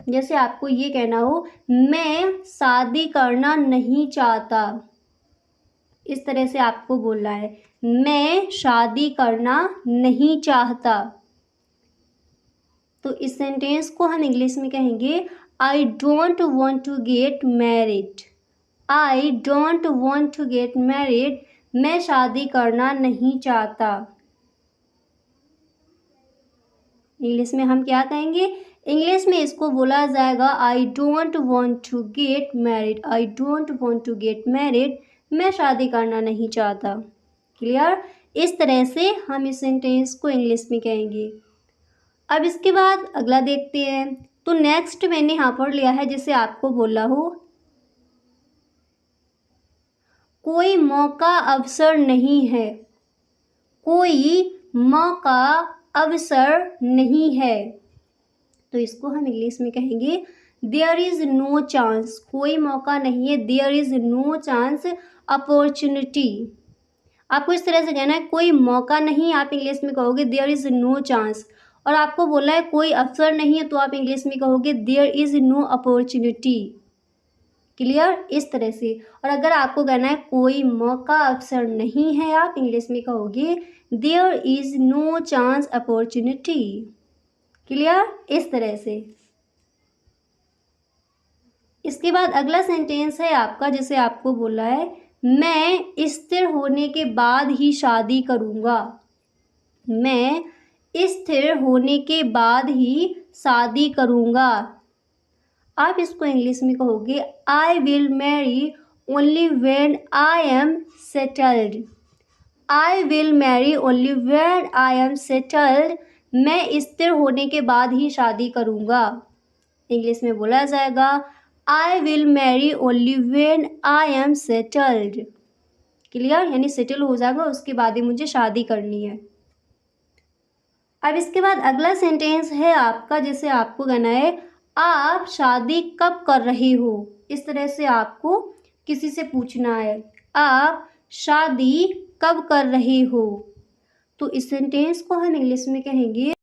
जैसे आपको ये कहना हो मैं शादी करना नहीं चाहता। इस तरह से आपको बोलना है मैं शादी करना नहीं चाहता, तो इस सेंटेंस को हम इंग्लिश में कहेंगे I don't want to get married. I don't want to get married, मैं शादी करना नहीं चाहता। इंग्लिश में हम क्या कहेंगे, इंग्लिश में इसको बोला जाएगा I don't want to get married. I don't want to get married, मैं शादी करना नहीं चाहता। क्लियर, इस तरह से हम इस सेंटेंस को इंग्लिश में कहेंगे। अब इसके बाद अगला देखते हैं, तो नेक्स्ट मैंने यहाँ पर लिया है, जैसे आपको बोला हो कोई मौका अवसर नहीं है। कोई मौका अवसर नहीं है, तो इसको हम इंग्लिश में कहेंगे देयर इज़ नो चांस। कोई मौका नहीं है, there is no chance opportunity. आपको इस तरह से कहना है कोई मौका नहीं, आप इंग्लिश में कहोगे देयर इज़ नो चांस। और आपको बोला है कोई अवसर नहीं है, तो आप इंग्लिश में कहोगे there is no opportunity. Clear, इस तरह से। और अगर आपको कहना है कोई मौका अवसर नहीं है, आप इंग्लिश में कहोगे there is no chance opportunity. Clear, इस तरह से। इसके बाद अगला सेंटेंस है आपका, जैसे आपको बोला है मैं स्थिर होने के बाद ही शादी करूँगा। मैं स्थिर होने के बाद ही शादी करूँगा, आप इसको इंग्लिश में कहोगे I will marry only when I am settled. I will marry only when I am settled, मैं स्थिर होने के बाद ही शादी करूँगा। इंग्लिश में बोला जाएगा I will marry only when I am settled. Clear, यानी सेटल हो जाएगा, उसके बाद ही मुझे शादी करनी है। अब इसके बाद अगला सेंटेंस है आपका, जैसे आपको कहना है आप शादी कब कर रही हो। इस तरह से आपको किसी से पूछना है, आप शादी कब कर रही हो। तो इस सेंटेंस को हम इंग्लिश में कहेंगे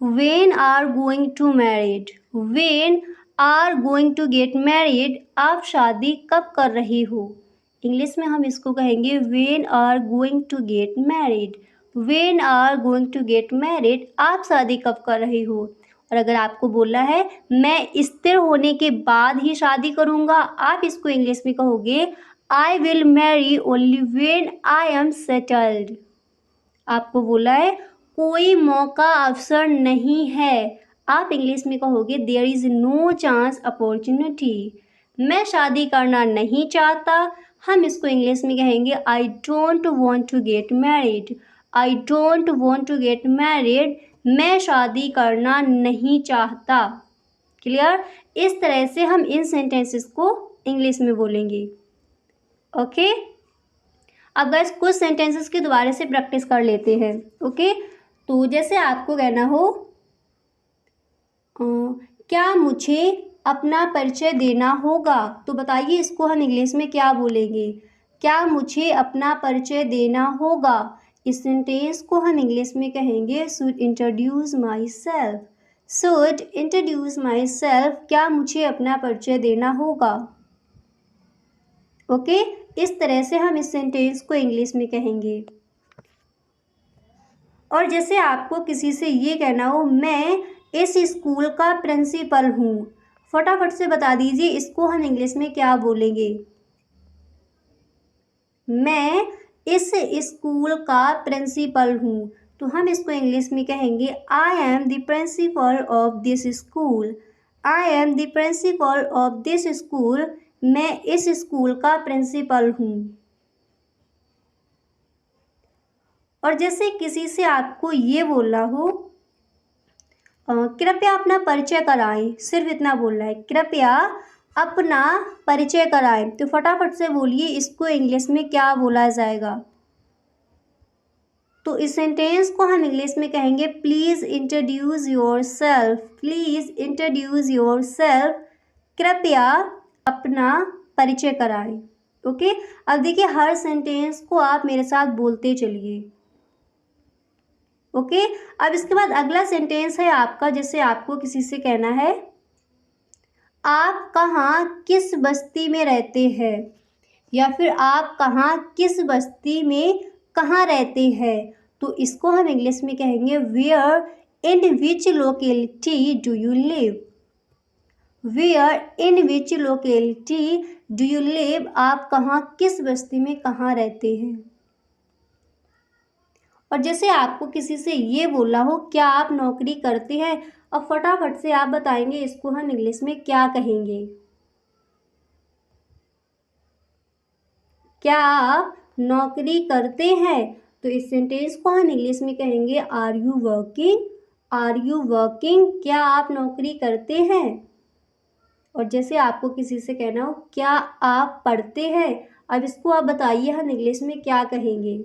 when are going to married. When are going to get married, आप शादी कब कर रही हो। इंग्लिश में हम इसको कहेंगे when are going to get married. When are going to get married, आप शादी कब कर रही हो। और अगर आपको बोला है मैं स्थिर होने के बाद ही शादी करूँगा, आप इसको इंग्लिश में कहोगे I will marry only when I am settled. आपको बोला है कोई मौका अवसर नहीं है, आप इंग्लिश में कहोगे there is no chance opportunity. मैं शादी करना नहीं चाहता, हम इसको इंग्लिश में कहेंगे I don't want to get married. I don't want to get married, मैं शादी करना नहीं चाहता। क्लियर, इस तरह से हम इन सेंटेंसेस को इंग्लिश में बोलेंगे। ओके, अब गाइस कुछ सेंटेंसेस की दोबारा से प्रैक्टिस कर लेते हैं। ओके, तो जैसे आपको कहना हो क्या मुझे अपना परिचय देना होगा, तो बताइए इसको हम इंग्लिश में क्या बोलेंगे। क्या मुझे अपना परिचय देना होगा, इस सेंटेंस को हम इंग्लिश में कहेंगे should introduce my self. Should introduce my self, क्या मुझे अपना परिचय देना होगा। ओके, इस तरह से हम इस सेंटेंस को इंग्लिश में कहेंगे। और जैसे आपको किसी से ये कहना हो मैं इस स्कूल का प्रिंसिपल हूँ, फटाफट से बता दीजिए इसको हम इंग्लिश में क्या बोलेंगे। मैं इस स्कूल का प्रिंसिपल हूँ, तो हम इसको इंग्लिश में कहेंगे I am the principle of this school. I am the principle of this school, मैं इस स्कूल का प्रिंसिपल हूँ। और जैसे किसी से आपको ये बोलना हो कृपया अपना परिचय कराएं, सिर्फ इतना बोलना है कृपया अपना परिचय कराएं, तो फटाफट से बोलिए इसको इंग्लिश में क्या बोला जाएगा। तो इस सेंटेंस को हम इंग्लिश में कहेंगे please introduce your self. Please introduce your self, कृपया अपना परिचय कराएं। ओके, अब देखिए हर सेंटेंस को आप मेरे साथ बोलते चलिए। ओके, अब इसके बाद अगला सेंटेंस है आपका, जैसे आपको किसी से कहना है आप कहाँ किस बस्ती में रहते हैं, या फिर आप कहाँ किस बस्ती में कहाँ रहते हैं, तो इसको हम इंग्लिश में कहेंगे where in which locality do you live. Where in which locality do you live, आप कहाँ किस बस्ती में कहाँ रहते हैं। और जैसे आपको किसी से ये बोला हो क्या आप नौकरी करते हैं, अब फटाफट से आप बताएंगे इसको हम इंग्लिश में क्या कहेंगे। क्या आप नौकरी करते हैं, तो इस सेंटेंस को हम इंग्लिश में कहेंगे are you working. Are you working, क्या आप नौकरी करते हैं। और जैसे आपको किसी से कहना हो क्या आप पढ़ते हैं, अब इसको आप बताइए हम इंग्लिश में क्या कहेंगे।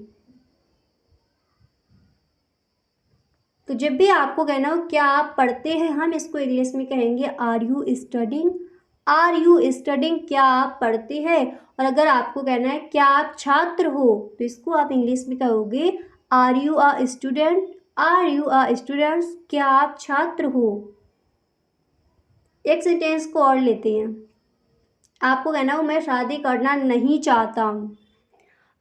तो जब भी आपको कहना हो क्या आप पढ़ते हैं, हम इसको इंग्लिश में कहेंगे are you studying. Are you studying, क्या आप पढ़ते हैं। और अगर आपको कहना है क्या आप छात्र हो, तो इसको आप इंग्लिश में कहोगे are you a student. Are you a student, क्या आप छात्र हो। एक सेंटेंस को और लेते हैं, आपको कहना हो मैं शादी करना नहीं चाहता हूँ।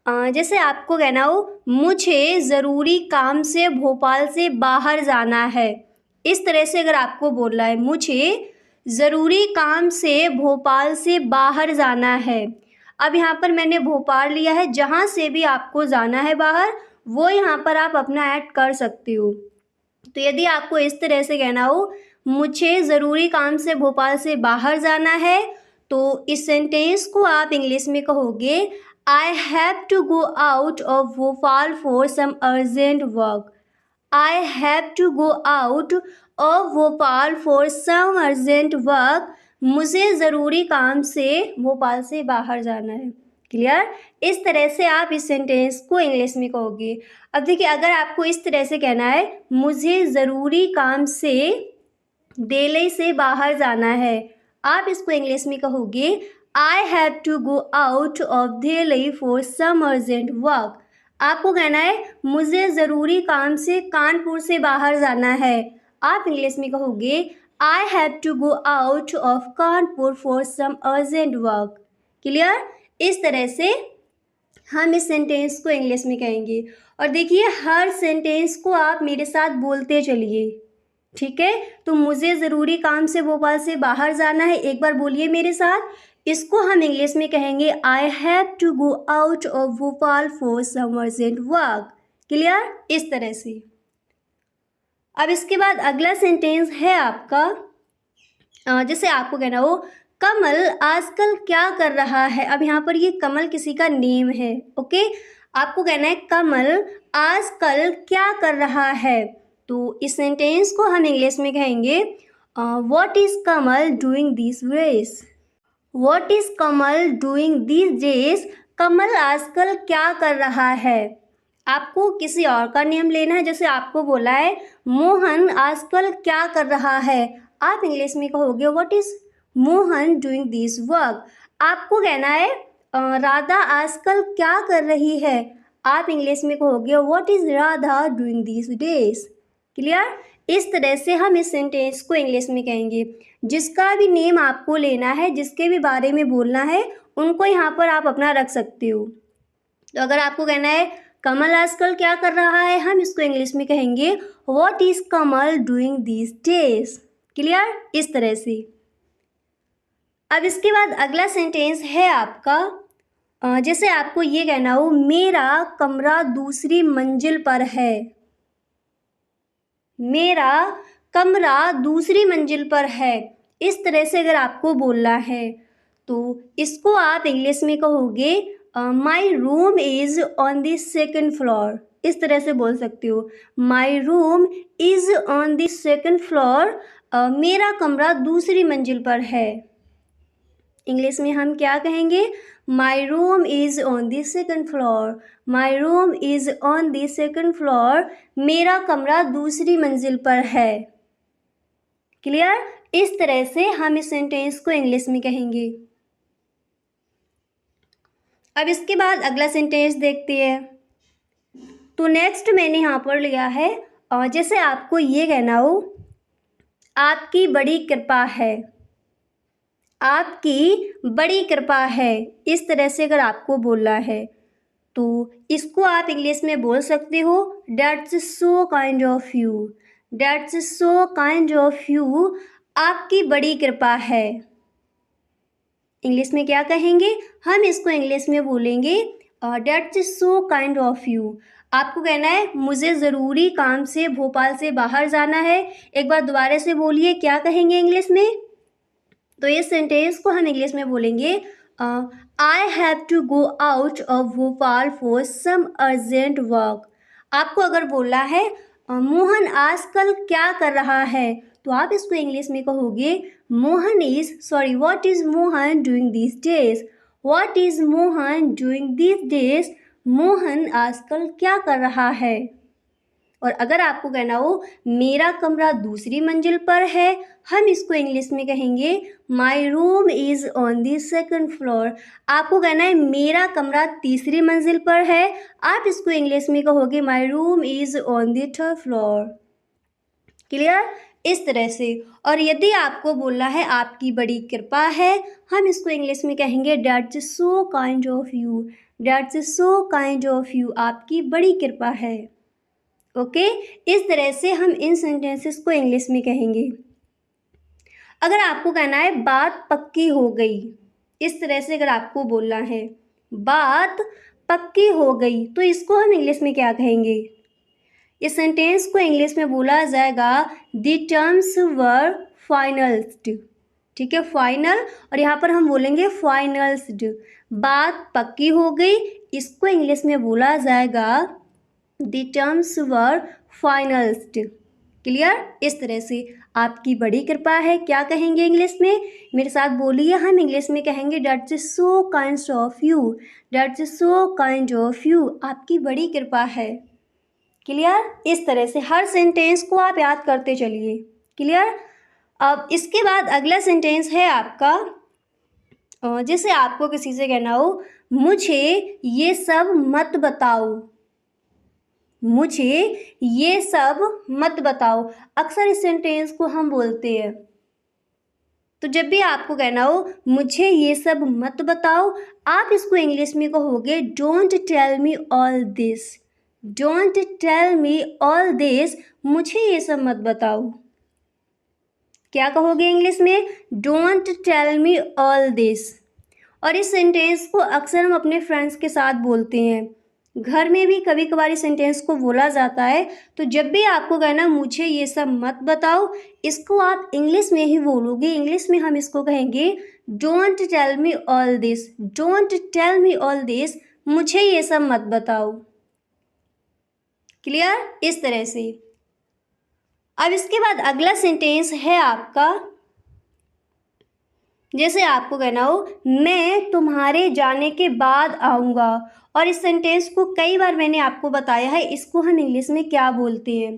जैसे आपको कहना हो मुझे ज़रूरी काम से भोपाल से बाहर जाना है, इस तरह से अगर आपको बोलना है मुझे ज़रूरी काम से भोपाल से बाहर जाना है। अब यहाँ पर मैंने भोपाल लिया है, जहाँ से भी आपको जाना है बाहर वो यहाँ पर आप अपना ऐड कर सकते हो। तो यदि आपको इस तरह से कहना हो मुझे ज़रूरी काम से भोपाल से बाहर जाना है, तो इस सेंटेंस को आप इंग्लिश में कहोगे I have to go out of Bhopal for some urgent work. I have to go out of Bhopal for some urgent work, मुझे ज़रूरी काम से भोपाल से बाहर जाना है। क्लियर। इस तरह से आप इस सेंटेंस को इंग्लिश में कहोगे। अब देखिए, अगर आपको इस तरह से कहना है, मुझे ज़रूरी काम से दिल्ली से बाहर जाना है, आप इसको इंग्लिश में कहोगे I have to go out of Delhi for some urgent work. आपको कहना है मुझे ज़रूरी काम से कानपुर से बाहर जाना है, आप इंग्लिश में कहोगे I have to go out of Kanpur for some urgent work. Clear. इस तरह से हम इस सेंटेंस को इंग्लिश में कहेंगे। और देखिए, हर सेंटेंस को आप मेरे साथ बोलते चलिए, ठीक है। तो मुझे ज़रूरी काम से भोपाल से बाहर जाना है, एक बार बोलिए मेरे साथ। इसको हम इंग्लिश में कहेंगे I have to go out of Bhopal for some urgent work. Clear. इस तरह से। अब इसके बाद अगला सेंटेंस है आपका, जैसे आपको कहना हो कमल आजकल क्या कर रहा है। अब यहाँ पर ये कमल किसी का नेम है, ओके। आपको कहना है कमल आजकल क्या कर रहा है। तो इस सेंटेंस को हम इंग्लिश में कहेंगे what is Kamal doing this days. What is Kamal doing this days. Kamal आजकल क्या कर रहा है। आपको किसी और का नेम लेना है, जैसे आपको बोला है मोहन आजकल क्या कर रहा है, आप इंग्लिश में कहोगे what is Mohan doing this work. आपको कहना है राधा आजकल क्या कर रही है, आप इंग्लिश में कहोगे what is Radha doing this days. Clear. इस तरह से हम इस सेंटेंस को इंग्लिश में कहेंगे। जिसका भी नेम आपको लेना है, जिसके भी बारे में बोलना है, उनको यहाँ पर आप अपना रख सकते हो। तो अगर आपको कहना है कमल आजकल क्या कर रहा है, हम इसको इंग्लिश में कहेंगे what is Kamal doing this days. Clear. इस तरह से। अब इसके बाद अगला सेंटेंस है आपका, जैसे आपको ये कहना हो मेरा कमरा दूसरी मंजिल पर है। मेरा कमरा दूसरी मंजिल पर है, इस तरह से अगर आपको बोलना है तो इसको आप इंग्लिश में कहोगे my room is on the second floor. इस तरह से बोल सकते हो my room is on the second floor. मेरा कमरा दूसरी मंजिल पर है। इंग्लिश में हम क्या कहेंगे my room is on the second floor. My room is on the second floor. मेरा कमरा दूसरी मंजिल पर है। क्लियर। इस तरह से हम इस सेंटेंस को इंग्लिश में कहेंगे। अब इसके बाद अगला सेंटेंस देखते हैं। तो नेक्स्ट मैंने यहाँ पर लिया है, और जैसे आपको ये कहना हो आपकी बड़ी कृपा है। आपकी बड़ी कृपा है, इस तरह से अगर आपको बोलना है तो इसको आप इंग्लिश में बोल सकते हो that's so kind of you. That's so kind of you. आपकी बड़ी कृपा है। इंग्लिश में क्या कहेंगे, हम इसको इंग्लिश में बोलेंगे that's so kind of you. आपको कहना है मुझे ज़रूरी काम से भोपाल से बाहर जाना है, एक बार दोबारा से बोलिए क्या कहेंगे इंग्लिश में। तो ये सेंटेंस को हम इंग्लिश में बोलेंगे I have to go out of Bhopal for some urgent work. आपको अगर बोलना है मोहन आजकल क्या कर रहा है, तो आप इसको इंग्लिश में कहोगे Mohan is what is Mohan doing this days. What is Mohan doing this days. Mohan आजकल क्या कर रहा है। और अगर आपको कहना हो मेरा कमरा दूसरी मंजिल पर है, हम इसको इंग्लिश में कहेंगे my room is on the second floor. आपको कहना है मेरा कमरा तीसरी मंजिल पर है, आप इसको इंग्लिश में कहोगे my room is on the third floor. Clear. इस तरह से। और यदि आपको बोलना है आपकी बड़ी कृपा है, हम इसको इंग्लिश में कहेंगे that's so kind of you. That's so kind of you. आपकी बड़ी कृपा है। ओके। इस तरह से हम इन सेंटेंसेस को इंग्लिश में कहेंगे। अगर आपको कहना है बात पक्की हो गई, इस तरह से अगर आपको बोलना है बात पक्की हो गई, तो इसको हम इंग्लिश में क्या कहेंगे। इस सेंटेंस को इंग्लिश में बोला जाएगा द टर्म्स वर फाइनल्स्ड। ठीक है, फाइनल, और यहाँ पर हम बोलेंगे फाइनल्स्ड। बात पक्की हो गई, इसको इंग्लिश में बोला जाएगा द टर्म्स वर फाइनल्स्ड। क्लियर। इस तरह से आपकी बड़ी कृपा है, क्या कहेंगे इंग्लिश में, मेरे साथ बोलिए, हम इंग्लिश में कहेंगे that's so kind of you, that's so kind of you, आपकी बड़ी कृपा है। क्लियर। इस तरह से हर सेंटेंस को आप याद करते चलिए। क्लियर। अब इसके बाद अगला सेंटेंस है आपका, जैसे आपको किसी से कहना हो मुझे ये सब मत बताओ, मुझे ये सब मत बताओ, अक्सर इस सेंटेंस को हम बोलते हैं। तो जब भी आपको कहना हो मुझे ये सब मत बताओ, आप इसको इंग्लिश में कहोगे don't tell me all this, don't tell me all this, मुझे ये सब मत बताओ। क्या कहोगे इंग्लिश में, don't tell me all this. और इस सेंटेंस को अक्सर हम अपने फ्रेंड्स के साथ बोलते हैं, घर में भी कभी कभार इस सेंटेंस को बोला जाता है। तो जब भी आपको कहना मुझे ये सब मत बताओ, इसको आप इंग्लिश में ही बोलोगे। इंग्लिश में हम इसको कहेंगे don't tell me all this, don't tell me all this, मुझे ये सब मत बताओ। क्लियर। इस तरह से अब इसके बाद अगला सेंटेंस है आपका, जैसे आपको कहना हो मैं तुम्हारे जाने के बाद आऊँगा, और इस सेंटेंस को कई बार मैंने आपको बताया है इसको हम इंग्लिश में क्या बोलते हैं।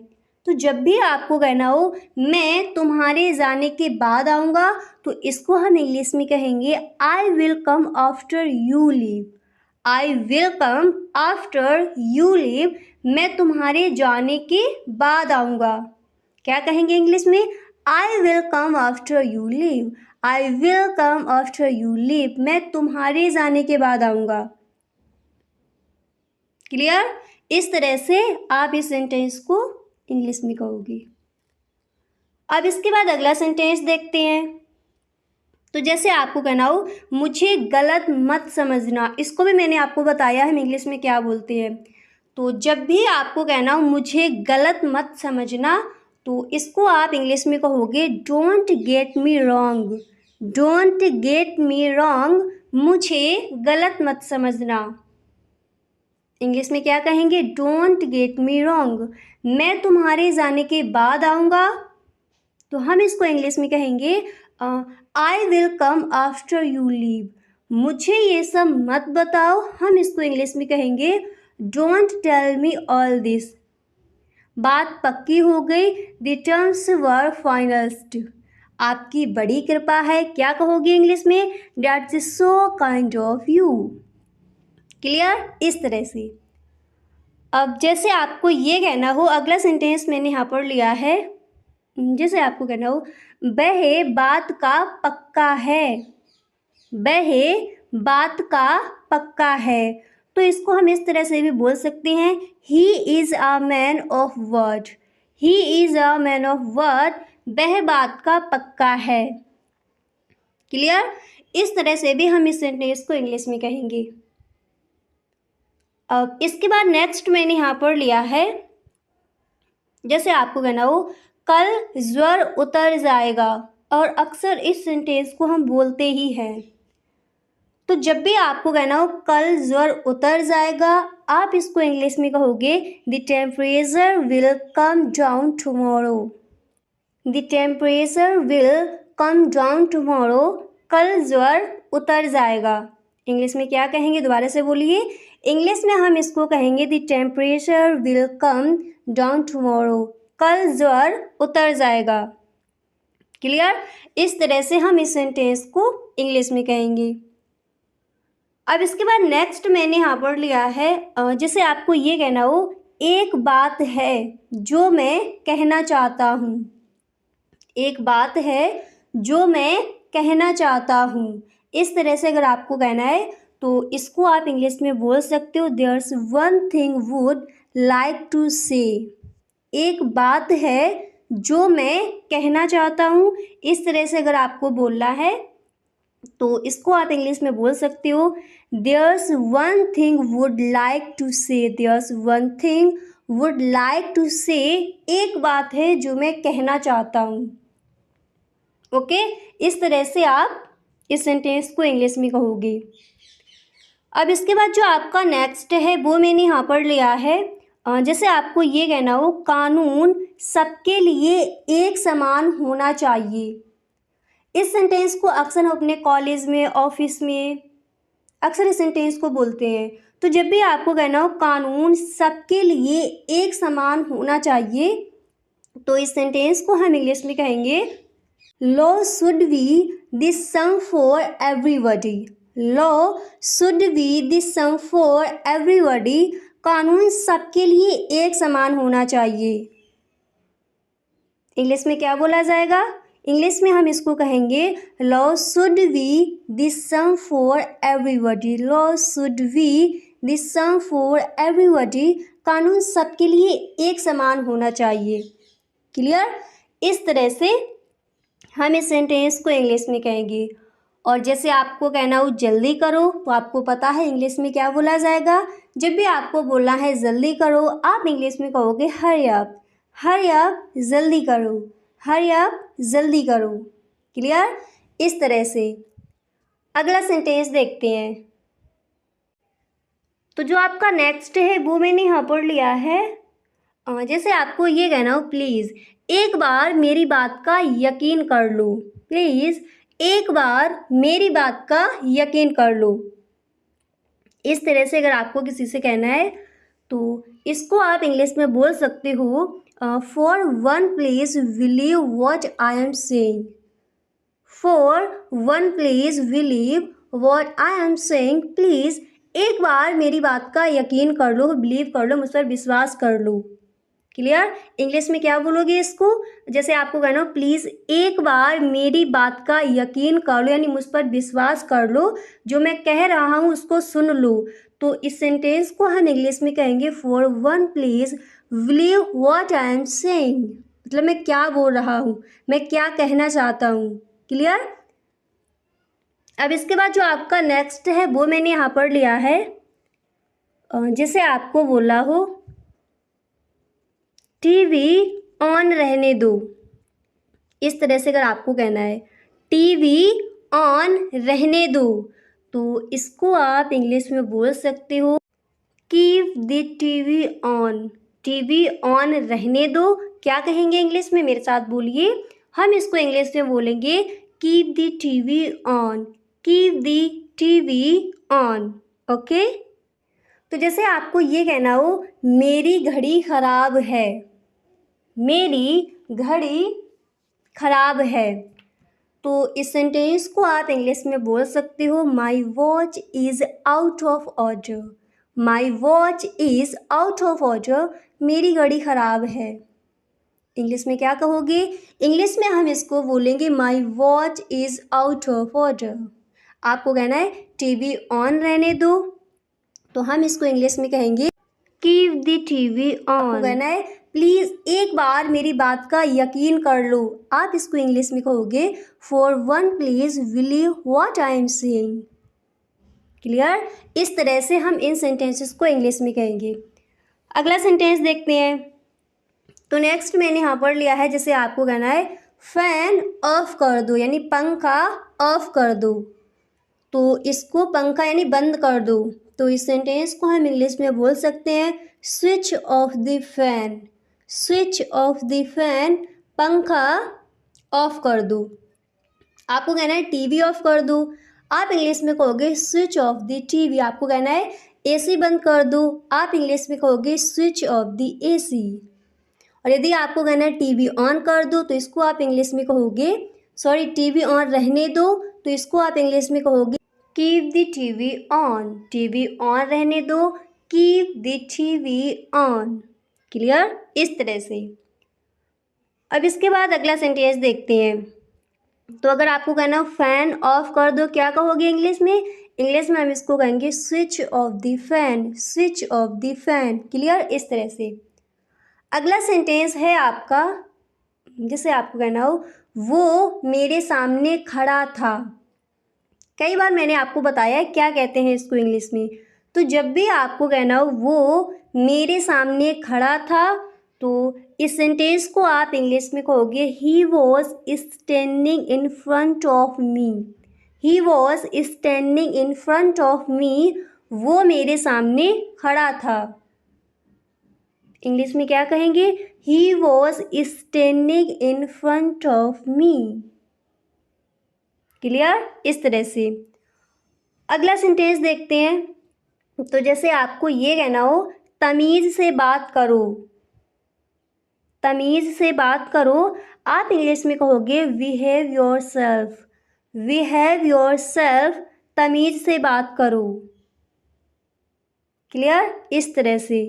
तो जब भी आपको कहना हो मैं तुम्हारे जाने के बाद आऊँगा, तो इसको हम इंग्लिश में कहेंगे I will come after you leave, I will come after you leave, मैं तुम्हारे जाने के बाद आऊँगा। क्या कहेंगे इंग्लिश में, I will come after you leave, I will come after you leave, मैं तुम्हारे जाने के बाद आऊँगा। क्लियर। इस तरह से आप इस सेंटेंस को इंग्लिश में कहोगे। अब इसके बाद अगला सेंटेंस देखते हैं। तो जैसे आपको कहना हो मुझे गलत मत समझना, इसको भी मैंने आपको बताया है हम इंग्लिश में क्या बोलते हैं। तो जब भी आपको कहना हो मुझे गलत मत समझना, तो इसको आप इंग्लिश में कहोगे don't get me wrong, don't get me wrong, मुझे गलत मत समझना। इंग्लिश में क्या कहेंगे, डोंट गेट मी रॉन्ग, मैं तुम्हारे जाने के बाद आऊँगा, तो हम इसको इंग्लिश में कहेंगे I will come after you leave, मुझे ये सब मत बताओ, हम इसको इंग्लिश में कहेंगे don't tell me all this. बात पक्की हो गई, द टर्म्स वर फाइनल्ड, आपकी बड़ी कृपा है, क्या कहोगे इंग्लिश में, that's so kind of you. Clear. इस तरह से अब जैसे आपको ये कहना हो, अगला सेंटेंस मैंने यहाँ पर लिया है, जैसे आपको कहना हो वह बात का पक्का है, वह बात का पक्का है, तो इसको हम इस तरह से भी बोल सकते हैं he is a man of word, he is a man of word, वह बात का पक्का है। क्लियर। इस तरह से भी हम इस सेंटेंस को इंग्लिश में कहेंगे। अब इसके बाद नेक्स्ट मैंने यहाँ पर लिया है, जैसे आपको कहना हो कल ज्वर उतर जाएगा, और अक्सर इस सेंटेंस को हम बोलते ही हैं। तो जब भी आपको कहना हो कल ज्वर उतर जाएगा, आप इसको इंग्लिश में कहोगे the temperature will come down tomorrow, the temperature will come down tomorrow, कल ज्वर उतर जाएगा। इंग्लिश में क्या कहेंगे, दोबारा से बोलिए, इंग्लिश में हम इसको कहेंगे the temperature will come down tomorrow, कल ज्वर उतर जाएगा। क्लियर। इस तरह से हम इस सेंटेंस को इंग्लिश में कहेंगे। अब इसके बाद नेक्स्ट मैंने यहाँ पर लिया है, जैसे आपको ये कहना हो एक बात है जो मैं कहना चाहता हूँ, एक बात है जो मैं कहना चाहता हूँ, इस तरह से अगर आपको कहना है तो इसको आप इंग्लिश में बोल सकते हो there's one thing would like to say, एक बात है जो मैं कहना चाहता हूँ, इस तरह से अगर आपको बोलना है तो इसको आप इंग्लिश में बोल सकते हो there's one thing would like to say, there's one thing would like to say, एक बात है जो मैं कहना चाहता हूँ। ओके। इस तरह से आप इस सेंटेंस को इंग्लिश में कहोगे। अब इसके बाद जो आपका नेक्स्ट है वो मैंने यहाँ पर लिया है, जैसे आपको ये कहना हो कानून सबके लिए एक समान होना चाहिए। इस सेंटेंस को अक्सर हम अपने कॉलेज में, ऑफिस में अक्सर इस सेंटेंस को बोलते हैं। तो जब भी आपको कहना हो कानून सबके लिए एक समान होना चाहिए, तो इस सेंटेंस को हम इंग्लिश में कहेंगे law should be the same for everybody. Law should be the same for everybody. कानून सबके लिए एक समान होना चाहिए। इंग्लिश में क्या बोला जाएगा? इंग्लिश में हम इसको कहेंगे law should be the same for everybody. Law should be the same for everybody. कानून सबके लिए एक समान होना चाहिए। क्लियर? इस तरह से हम इस सेंटेंस को इंग्लिश में कहेंगे। और जैसे आपको कहना हो जल्दी करो, तो आपको पता है इंग्लिश में क्या बोला जाएगा। जब भी आपको बोलना है जल्दी करो, आप इंग्लिश में कहोगे हरी अप। हरी अप, जल्दी करो। हरी अप, जल्दी करो। क्लियर? इस तरह से अगला सेंटेंस देखते हैं। तो जो आपका नेक्स्ट है वो मैंने यहाँ पर लिया है। जैसे आपको ये कहना हो प्लीज़ एक बार मेरी बात का यकीन कर लो। प्लीज़ एक बार मेरी बात का यकीन कर लो। इस तरह से अगर आपको किसी से कहना है तो इसको आप इंग्लिश में बोल सकते हो for one please believe what I am saying. For one please believe what I am saying. Please एक बार मेरी बात का यकीन कर लो, बिलीव कर लो, मुझ पर विश्वास कर लो। क्लियर? इंग्लिश में क्या बोलोगे इसको? जैसे आपको कहना हो प्लीज़ एक बार मेरी बात का यकीन कर लो, यानी मुझ पर विश्वास कर लो, जो मैं कह रहा हूँ उसको सुन लो। तो इस सेंटेंस को हम इंग्लिश में कहेंगे for one please believe what I am saying. मतलब मैं क्या बोल रहा हूँ, मैं क्या कहना चाहता हूँ। क्लियर? अब इसके बाद जो आपका नेक्स्ट है वो मैंने यहाँ पर लिया है। जैसे आपको बोला हो टीवी ऑन रहने दो। इस तरह से अगर आपको कहना है टीवी ऑन रहने दो, तो इसको आप इंग्लिश में बोल सकते हो keep the TV on. TV on रहने दो। क्या कहेंगे इंग्लिश में? मेरे साथ बोलिए। हम इसको इंग्लिश में बोलेंगे keep the TV on. Keep the TV on. Okay? तो जैसे आपको ये कहना हो मेरी घड़ी खराब है। मेरी घड़ी खराब है, तो इस सेंटेंस को आप इंग्लिश में बोल सकते हो my watch is out of order. My watch is out of order. मेरी घड़ी खराब है। इंग्लिश में क्या कहोगे? इंग्लिश में हम इसको बोलेंगे my watch is out of order. आपको कहना है टीवी ऑन रहने दो, तो हम इसको इंग्लिश में कहेंगे कीप द टीवी ऑन। कहना है प्लीज़ एक बार मेरी बात का यकीन कर लो, आप इसको इंग्लिश में कहोगे for one please believe what I am saying. Clear? इस तरह से हम इन सेंटेंसेस को इंग्लिश में कहेंगे। अगला सेंटेंस देखते हैं। तो नेक्स्ट मैंने यहाँ पर लिया है, जैसे आपको कहना है फैन ऑफ कर दो, यानी पंखा ऑफ कर दो। तो इसको पंखा यानी बंद कर दो, तो इस सेंटेंस को हम इंग्लिश में बोल सकते हैं switch off the fan. Switch off the fan, पंखा ऑफ कर दो। आपको कहना है टीवी ऑफ कर दो, आप इंग्लिश में कहोगे स्विच ऑफ द टीवी। आपको कहना है एसी बंद कर दो, आप इंग्लिश में कहोगे स्विच ऑफ द एसी। और यदि आपको कहना है टीवी ऑन कर दो, तो इसको आप इंग्लिश में कहोगे टीवी ऑन रहने दो, तो इसको आप इंग्लिश में कहोगे keep the TV on. TV on रहने दो, keep the TV on. Clear? इस तरह से। अब इसके बाद अगला सेंटेंस देखते हैं। तो अगर आपको कहना हो फैन ऑफ कर दो, क्या कहोगे इंग्लिश में? इंग्लिश में हम इसको कहेंगे switch off the fan. Switch off the fan. Clear? इस तरह से। अगला सेंटेंस है आपका, जैसे आपको कहना हो वो मेरे सामने खड़ा था। कई बार मैंने आपको बताया है क्या कहते हैं इसको इंग्लिश में। तो जब भी आपको कहना हो वो मेरे सामने खड़ा था, तो इस सेंटेंस को आप इंग्लिश में कहोगे he was standing in front of me. He was standing in front of me. वो मेरे सामने खड़ा था। इंग्लिश में क्या कहेंगे? He was standing in front of me. Clear? इस तरह से। अगला सेंटेंस देखते हैं। तो जैसे आपको ये कहना हो, तमीज़ से बात करो, तमीज़ से बात करो, आप इंग्लिश में कहोगे behave your self, behave your self, तमीज़ से बात करो। क्लियर? इस तरह से।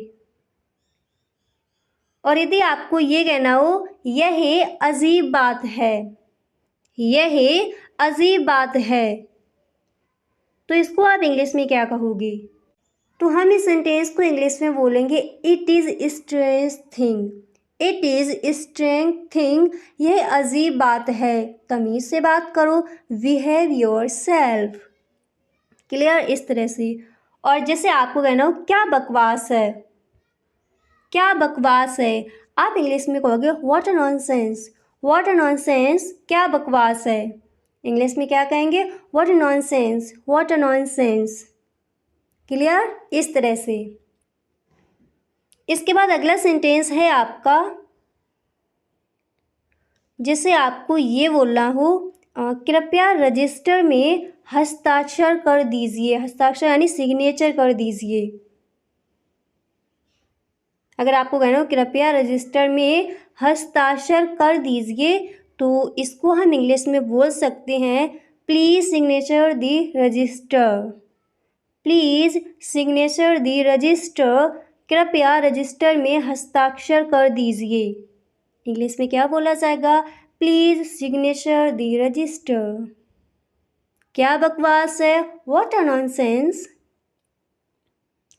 और यदि आपको ये कहना हो, यह अजीब बात है, यह अजीब बात है, तो इसको आप इंग्लिश में क्या कहोगे? तो हम इस सेंटेंस को इंग्लिश में बोलेंगे it is strange thing, it is strange thing, यह अजीब बात है, तमीज़ से बात करो, बिहेव योर सेल्फ। क्लियर? इस तरह से। और जैसे आपको कहना हो क्या बकवास है, क्या बकवास है, आप इंग्लिश में कहोगे what a nonsense, what a nonsense, क्या बकवास है। इंग्लिश में क्या कहेंगे? What a nonsense, what a nonsense. Clear? इस तरह से। इसके बाद अगला सेंटेंस है आपका, जैसे आपको ये बोलना हो कृपया रजिस्टर में हस्ताक्षर कर दीजिए, हस्ताक्षर यानी सिग्नेचर कर दीजिए। अगर आपको कहना हो कृपया रजिस्टर में हस्ताक्षर कर दीजिए, तो इसको हम इंग्लिश में बोल सकते हैं please signature the register, please signature the register, कृपया रजिस्टर में हस्ताक्षर कर दीजिए। इंग्लिश में क्या बोला जाएगा? Please signature the register. क्या बकवास है, व्हाट अ नॉनसेंस।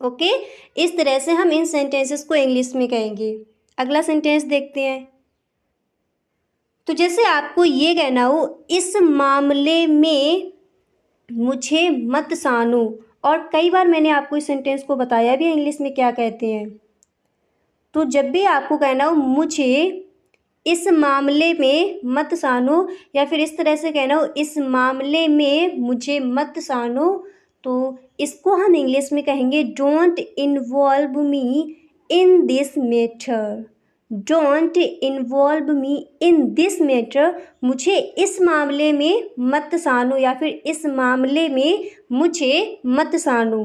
ओके, इस तरह से हम इन सेंटेंसेस को इंग्लिश में कहेंगे। अगला सेंटेंस देखते हैं। तो जैसे आपको ये कहना हो इस मामले में मुझे मत सानो, और कई बार मैंने आपको इस सेंटेंस को बताया भी इंग्लिश में क्या कहते हैं। तो जब भी आपको कहना हो मुझे इस मामले में मत सानो, या फिर इस तरह से कहना हो इस मामले में मुझे मत सानो, तो इसको हम इंग्लिश में कहेंगे don't involve me in this matter, don't involve me in this matter, मुझे इस मामले में मत सानो, या फिर इस मामले में मुझे मत सानो।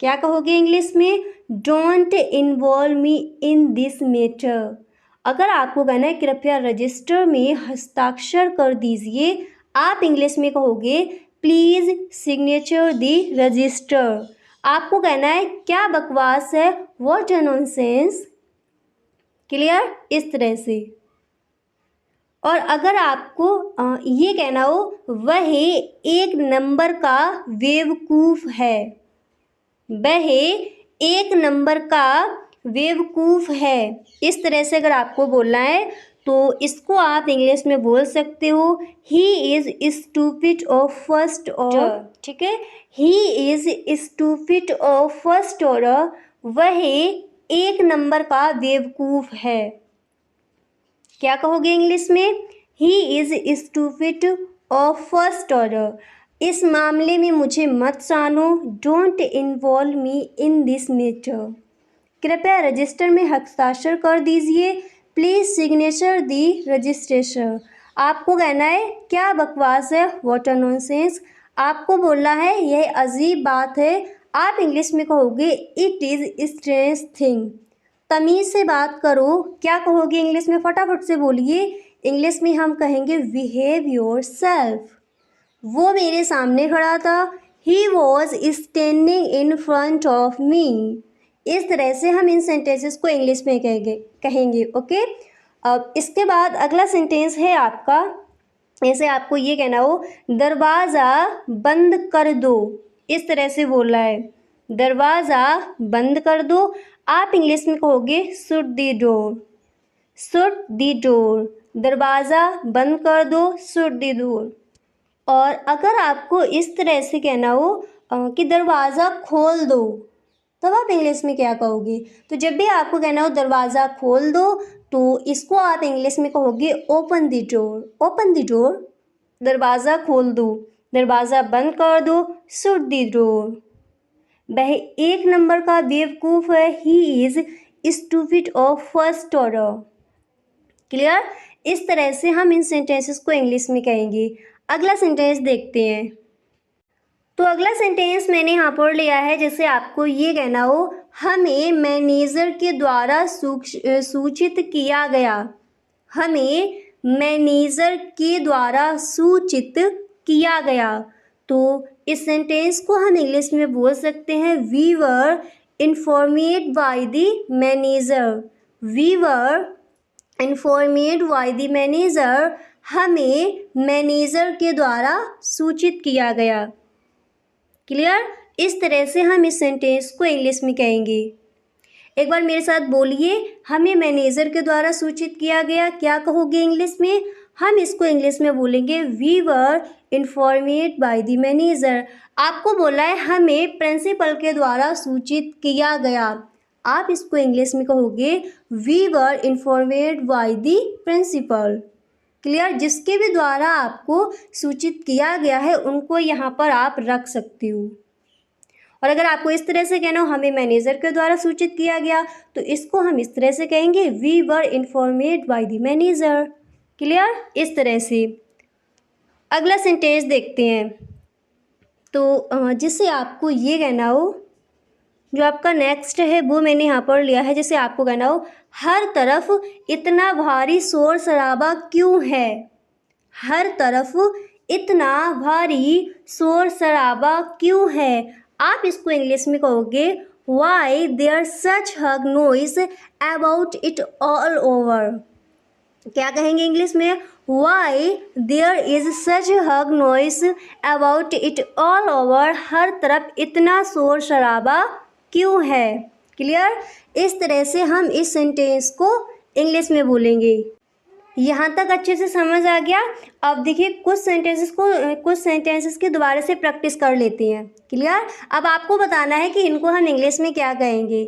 क्या कहोगे इंग्लिश में? Don't involve me in this matter. अगर आपको कहना है कृपया रजिस्टर में हस्ताक्षर कर दीजिए, आप इंग्लिश में कहोगे प्लीज़ सिग्नेचर दी रजिस्टर। आपको कहना है क्या बकवास है, व्हाट अ नॉनसेंस। क्लियर? इस तरह से। और अगर आपको ये कहना हो वह एक नंबर का बेवकूफ़ है, वह एक नंबर का बेवकूफ़ है, इस तरह से अगर आपको बोलना है तो इसको आप इंग्लिश में बोल सकते हो he is stupid of first order. ठीक है, he is stupid of first order, वह एक नंबर का बेवकूफ़ है। क्या कहोगे इंग्लिश में? He is stupid of first order, इस मामले में मुझे मत सानो, don't involve me in this matter, कृपया रजिस्टर में हस्ताक्षर कर दीजिए, प्लीज़ सिग्नेचर दी रजिस्ट्रेशन। आपको कहना है क्या बकवास है, व्हाट अ नॉनसेंस। आपको बोलना है यह अजीब बात है, आप इंग्लिश में कहोगे इट इज़ स्ट्रेंज थिंग। तमीज़ से बात करो, क्या कहोगे इंग्लिश में? फटाफट से बोलिए। इंग्लिश में हम कहेंगे बिहेव योर सेल्फ। वो मेरे सामने खड़ा था, he was standing in front of me. इस तरह से हम इन सेंटेंसेस को इंग्लिश में कहेंगे। ओके, अब इसके बाद अगला सेंटेंस है आपका, ऐसे आपको ये कहना हो दरवाज़ा बंद कर दो, इस तरह से बोलना है दरवाज़ा बंद कर दो, आप इंग्लिश में कहोगे shut the door, shut the door, दरवाज़ा बंद कर दो, शट द डोर। और अगर आपको इस तरह से कहना हो कि दरवाज़ा खोल दो, तब आप इंग्लिश में क्या कहोगे? तो जब भी आपको कहना हो दरवाज़ा खोल दो, तो इसको आप इंग्लिश में कहोगे open the door, open the door, दरवाज़ा खोल दो, दरवाज़ा बंद कर दो, शट द डोर। वह एक नंबर का बेवकूफ़ है। He is stupid of first order. Clear. इस तरह से हम इन सेंटेंसेस को इंग्लिश में कहेंगे। अगला सेंटेंस देखते हैं। तो अगला सेंटेंस मैंने यहाँ पर लिया है, जैसे आपको ये कहना हो, हमें मैनेजर के द्वारा सूचित किया गया। हमें मैनेजर के द्वारा सूचित किया गया। तो इस सेंटेंस को हम इंग्लिश में बोल सकते हैं, we were informed by the manager. We were informed by the manager. हमें मैनेजर के द्वारा सूचित किया गया। क्लियर। इस तरह से हम इस सेंटेंस को इंग्लिश में कहेंगे। एक बार मेरे साथ बोलिए, हमें मैनेजर के द्वारा सूचित किया गया। क्या कहोगे इंग्लिश में? हम इसको इंग्लिश में बोलेंगे, we were informed by the manager. आपको बोला है हमें प्रिंसिपल के द्वारा सूचित किया गया। आप इसको इंग्लिश में कहोगे, we were informed by the principal. Clear. जिसके भी द्वारा आपको सूचित किया गया है उनको यहाँ पर आप रख सकते हो। और अगर आपको इस तरह से कहना हो, हमें मैनेजर के द्वारा सूचित किया गया, तो इसको हम इस तरह से कहेंगे, we were informed by the manager. Clear. इस तरह से अगला सेंटेंस देखते हैं। तो जिससे आपको ये कहना हो, जो आपका नेक्स्ट है वो मैंने यहाँ पर लिया है, जैसे आपको कहना हो, हर तरफ इतना भारी शोर शराबा क्यों है। हर तरफ इतना भारी शोर शराबा क्यों है। आप इसको इंग्लिश में कहोगे, why there such huge noise about it all over. क्या कहेंगे इंग्लिश में? Why there is such huge noise about it all over. हर तरफ इतना शोर शराबा क्यों है। क्लियर। इस तरह से हम इस सेंटेंस को इंग्लिश में बोलेंगे। यहाँ तक अच्छे से समझ आ गया। अब देखिए कुछ सेंटेंसेस की दोबारा से प्रैक्टिस कर लेते हैं। क्लियर। अब आपको बताना है कि इनको हम इंग्लिश में क्या कहेंगे।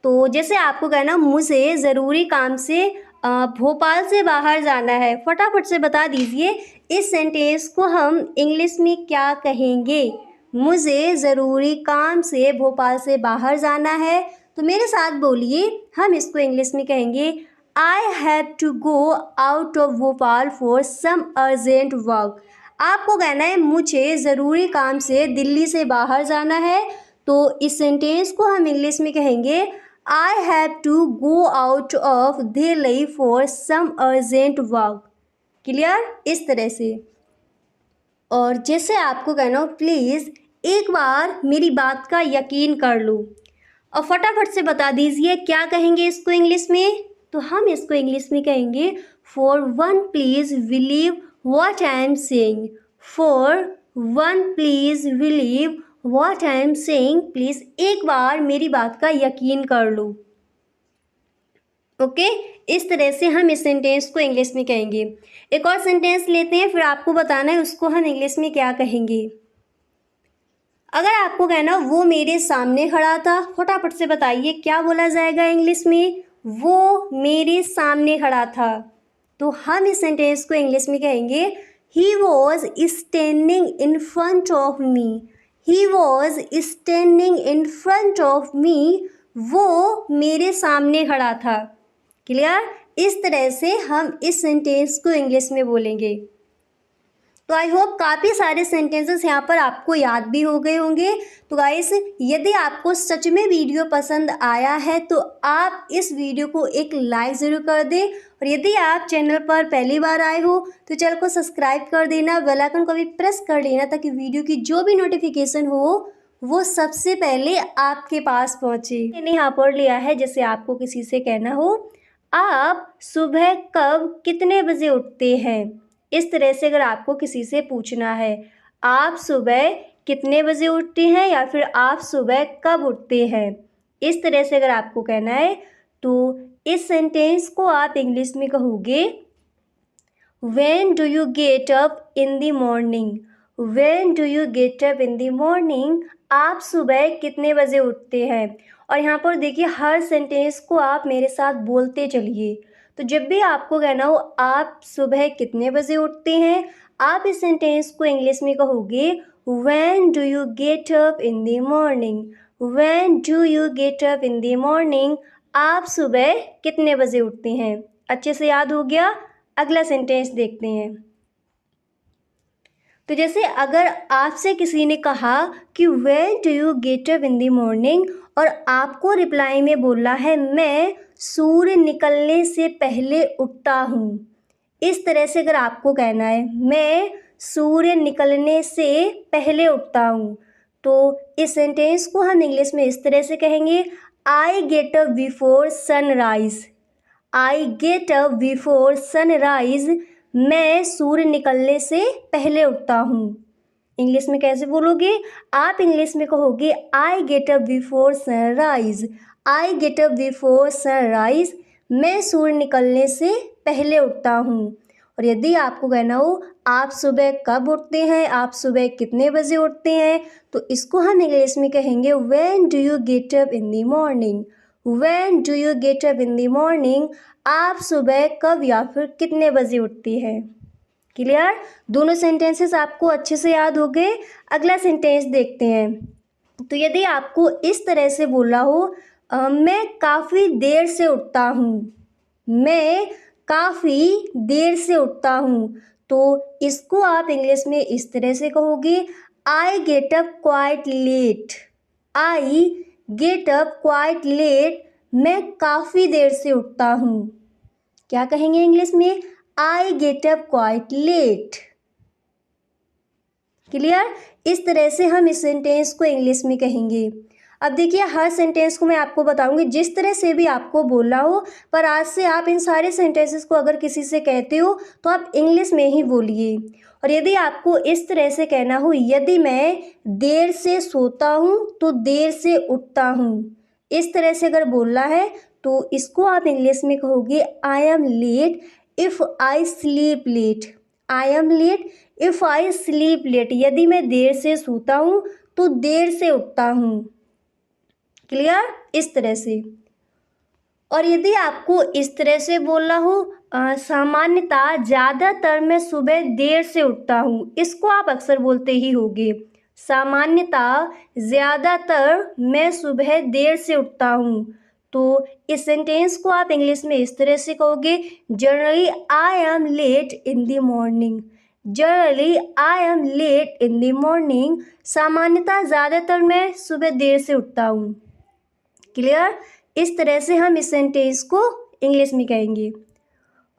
तो जैसे आपको कहना, मुझे ज़रूरी काम से भोपाल से बाहर जाना है। फटाफट से बता दीजिए इस सेंटेंस को हम इंग्लिश में क्या कहेंगे। मुझे ज़रूरी काम से भोपाल से बाहर जाना है। तो मेरे साथ बोलिए, हम इसको इंग्लिश में कहेंगे, I have to go out of Bhopal for some urgent work. आपको कहना है मुझे ज़रूरी काम से दिल्ली से बाहर जाना है। तो इस सेंटेंस को हम इंग्लिश में कहेंगे, I have to go out of Delhi for some urgent work. Clear. इस तरह से। और जैसे आपको कहना हो, प्लीज़ एक बार मेरी बात का यकीन कर लो। और फटाफट से बता दीजिए क्या कहेंगे इसको इंग्लिश में। तो हम इसको इंग्लिश में कहेंगे, for one please believe what I am saying. For one please believe what I am saying. Please एक बार मेरी बात का यकीन कर लो। ओके। इस तरह से हम इस सेंटेंस को इंग्लिश में कहेंगे। एक और सेंटेंस लेते हैं, फिर आपको बताना है उसको हम इंग्लिश में क्या कहेंगे। अगर आपको कहना वो मेरे सामने खड़ा था, फटाफट से बताइए क्या बोला जाएगा इंग्लिश में। वो मेरे सामने खड़ा था। तो हम इस सेंटेंस को इंग्लिश में कहेंगे, he was standing in front of me. He was standing in front of me. वो मेरे सामने खड़ा था। क्लियर। इस तरह से हम इस सेंटेंस को इंग्लिश में बोलेंगे। तो आई होप काफ़ी सारे सेंटेंसेस यहाँ पर आपको याद भी हो गए होंगे। तो गाइस, यदि आपको सच में वीडियो पसंद आया है तो आप इस वीडियो को एक लाइक ज़रूर कर दें। और यदि आप चैनल पर पहली बार आए हो तो चैनल को सब्सक्राइब कर देना, बेल आइकन को भी प्रेस कर लेना, ताकि वीडियो की जो भी नोटिफिकेशन हो वो सबसे पहले आपके पास पहुँचे। मैंने यहाँ पर लिया है, जैसे आपको किसी से कहना हो, आप सुबह कब कितने बजे उठते हैं। इस तरह से अगर आपको किसी से पूछना है, आप सुबह कितने बजे उठते हैं या फिर आप सुबह कब उठते हैं, इस तरह से अगर आपको कहना है तो इस सेंटेंस को आप इंग्लिश में कहोगे, when do you get up in the morning. When do you get up in the morning. आप सुबह कितने बजे उठते हैं। और यहाँ पर देखिए हर सेंटेंस को आप मेरे साथ बोलते चलिए। तो जब भी आपको कहना हो आप सुबह कितने बजे उठते हैं, आप इस सेंटेंस को इंग्लिश में कहोगे, when do you get up in the morning. When do you get up in the morning, आप सुबह कितने बजे उठते हैं। अच्छे से याद हो गया। अगला सेंटेंस देखते हैं। तो जैसे अगर आपसे किसी ने कहा कि when do you get up in the morning और आपको रिप्लाई में बोला है मैं सूर्य निकलने से पहले उठता हूँ। इस तरह से अगर आपको कहना है मैं सूर्य निकलने से पहले उठता हूँ, तो इस सेंटेंस को हम इंग्लिश में इस तरह से कहेंगे आई गेट अप बिफोर सनराइज। आई गेट अप बिफोर सनराइज, मैं सूर्य निकलने से पहले उठता हूँ। इंग्लिश में कैसे बोलोगे। आप इंग्लिश में कहोगे I get up before sunrise. I get up before sunrise, मैं सूर्य निकलने से पहले उठता हूँ। और यदि आपको कहना हो आप सुबह कब उठते हैं, आप सुबह कितने बजे उठते हैं, तो इसको हम इंग्लिश में कहेंगे when do you get up in the morning. When do you get up in the morning, आप सुबह कब या फिर कितने बजे उठती है। क्लियर। दोनों सेंटेंसेस आपको अच्छे से याद हो गए। अगला सेंटेंस देखते हैं। तो यदि आपको इस तरह से बोला हो मैं काफ़ी देर से उठता हूँ, मैं काफ़ी देर से उठता हूँ, तो इसको आप इंग्लिश में इस तरह से कहोगे I get up quite late. I get up quite late, मैं काफ़ी देर से उठता हूँ। क्या कहेंगे इंग्लिश में, I get up quite late. Clear. इस तरह से हम इस सेंटेंस को इंग्लिश में कहेंगे। अब देखिए हर सेंटेंस को मैं आपको बताऊंगी जिस तरह से भी आपको बोलना हो, पर आज से आप इन सारे सेंटेंसेस को अगर किसी से कहते हो तो आप इंग्लिश में ही बोलिए। और यदि आपको इस तरह से कहना हो यदि मैं देर से सोता हूँ तो देर से उठता हूँ, इस तरह से अगर बोलना है तो इसको आप इंग्लिश में कहोगे I am late if I sleep late. I am late if I sleep late, यदि मैं देर से सोता हूँ तो देर से उठता हूँ। क्लियर। इस तरह से। और यदि आपको इस तरह से बोलना हो सामान्यतः ज़्यादातर मैं सुबह देर से उठता हूँ, इसको आप अक्सर बोलते ही होंगे। सामान्यतः ज़्यादातर मैं सुबह देर से उठता हूँ, तो इस सेंटेंस को आप इंग्लिश में इस तरह से कहोगे generally I am late in the morning. Generally I am late in the morning, सामान्यतः ज़्यादातर मैं सुबह देर से उठता हूँ। क्लियर। इस तरह से हम इस सेंटेंस को इंग्लिश में कहेंगे।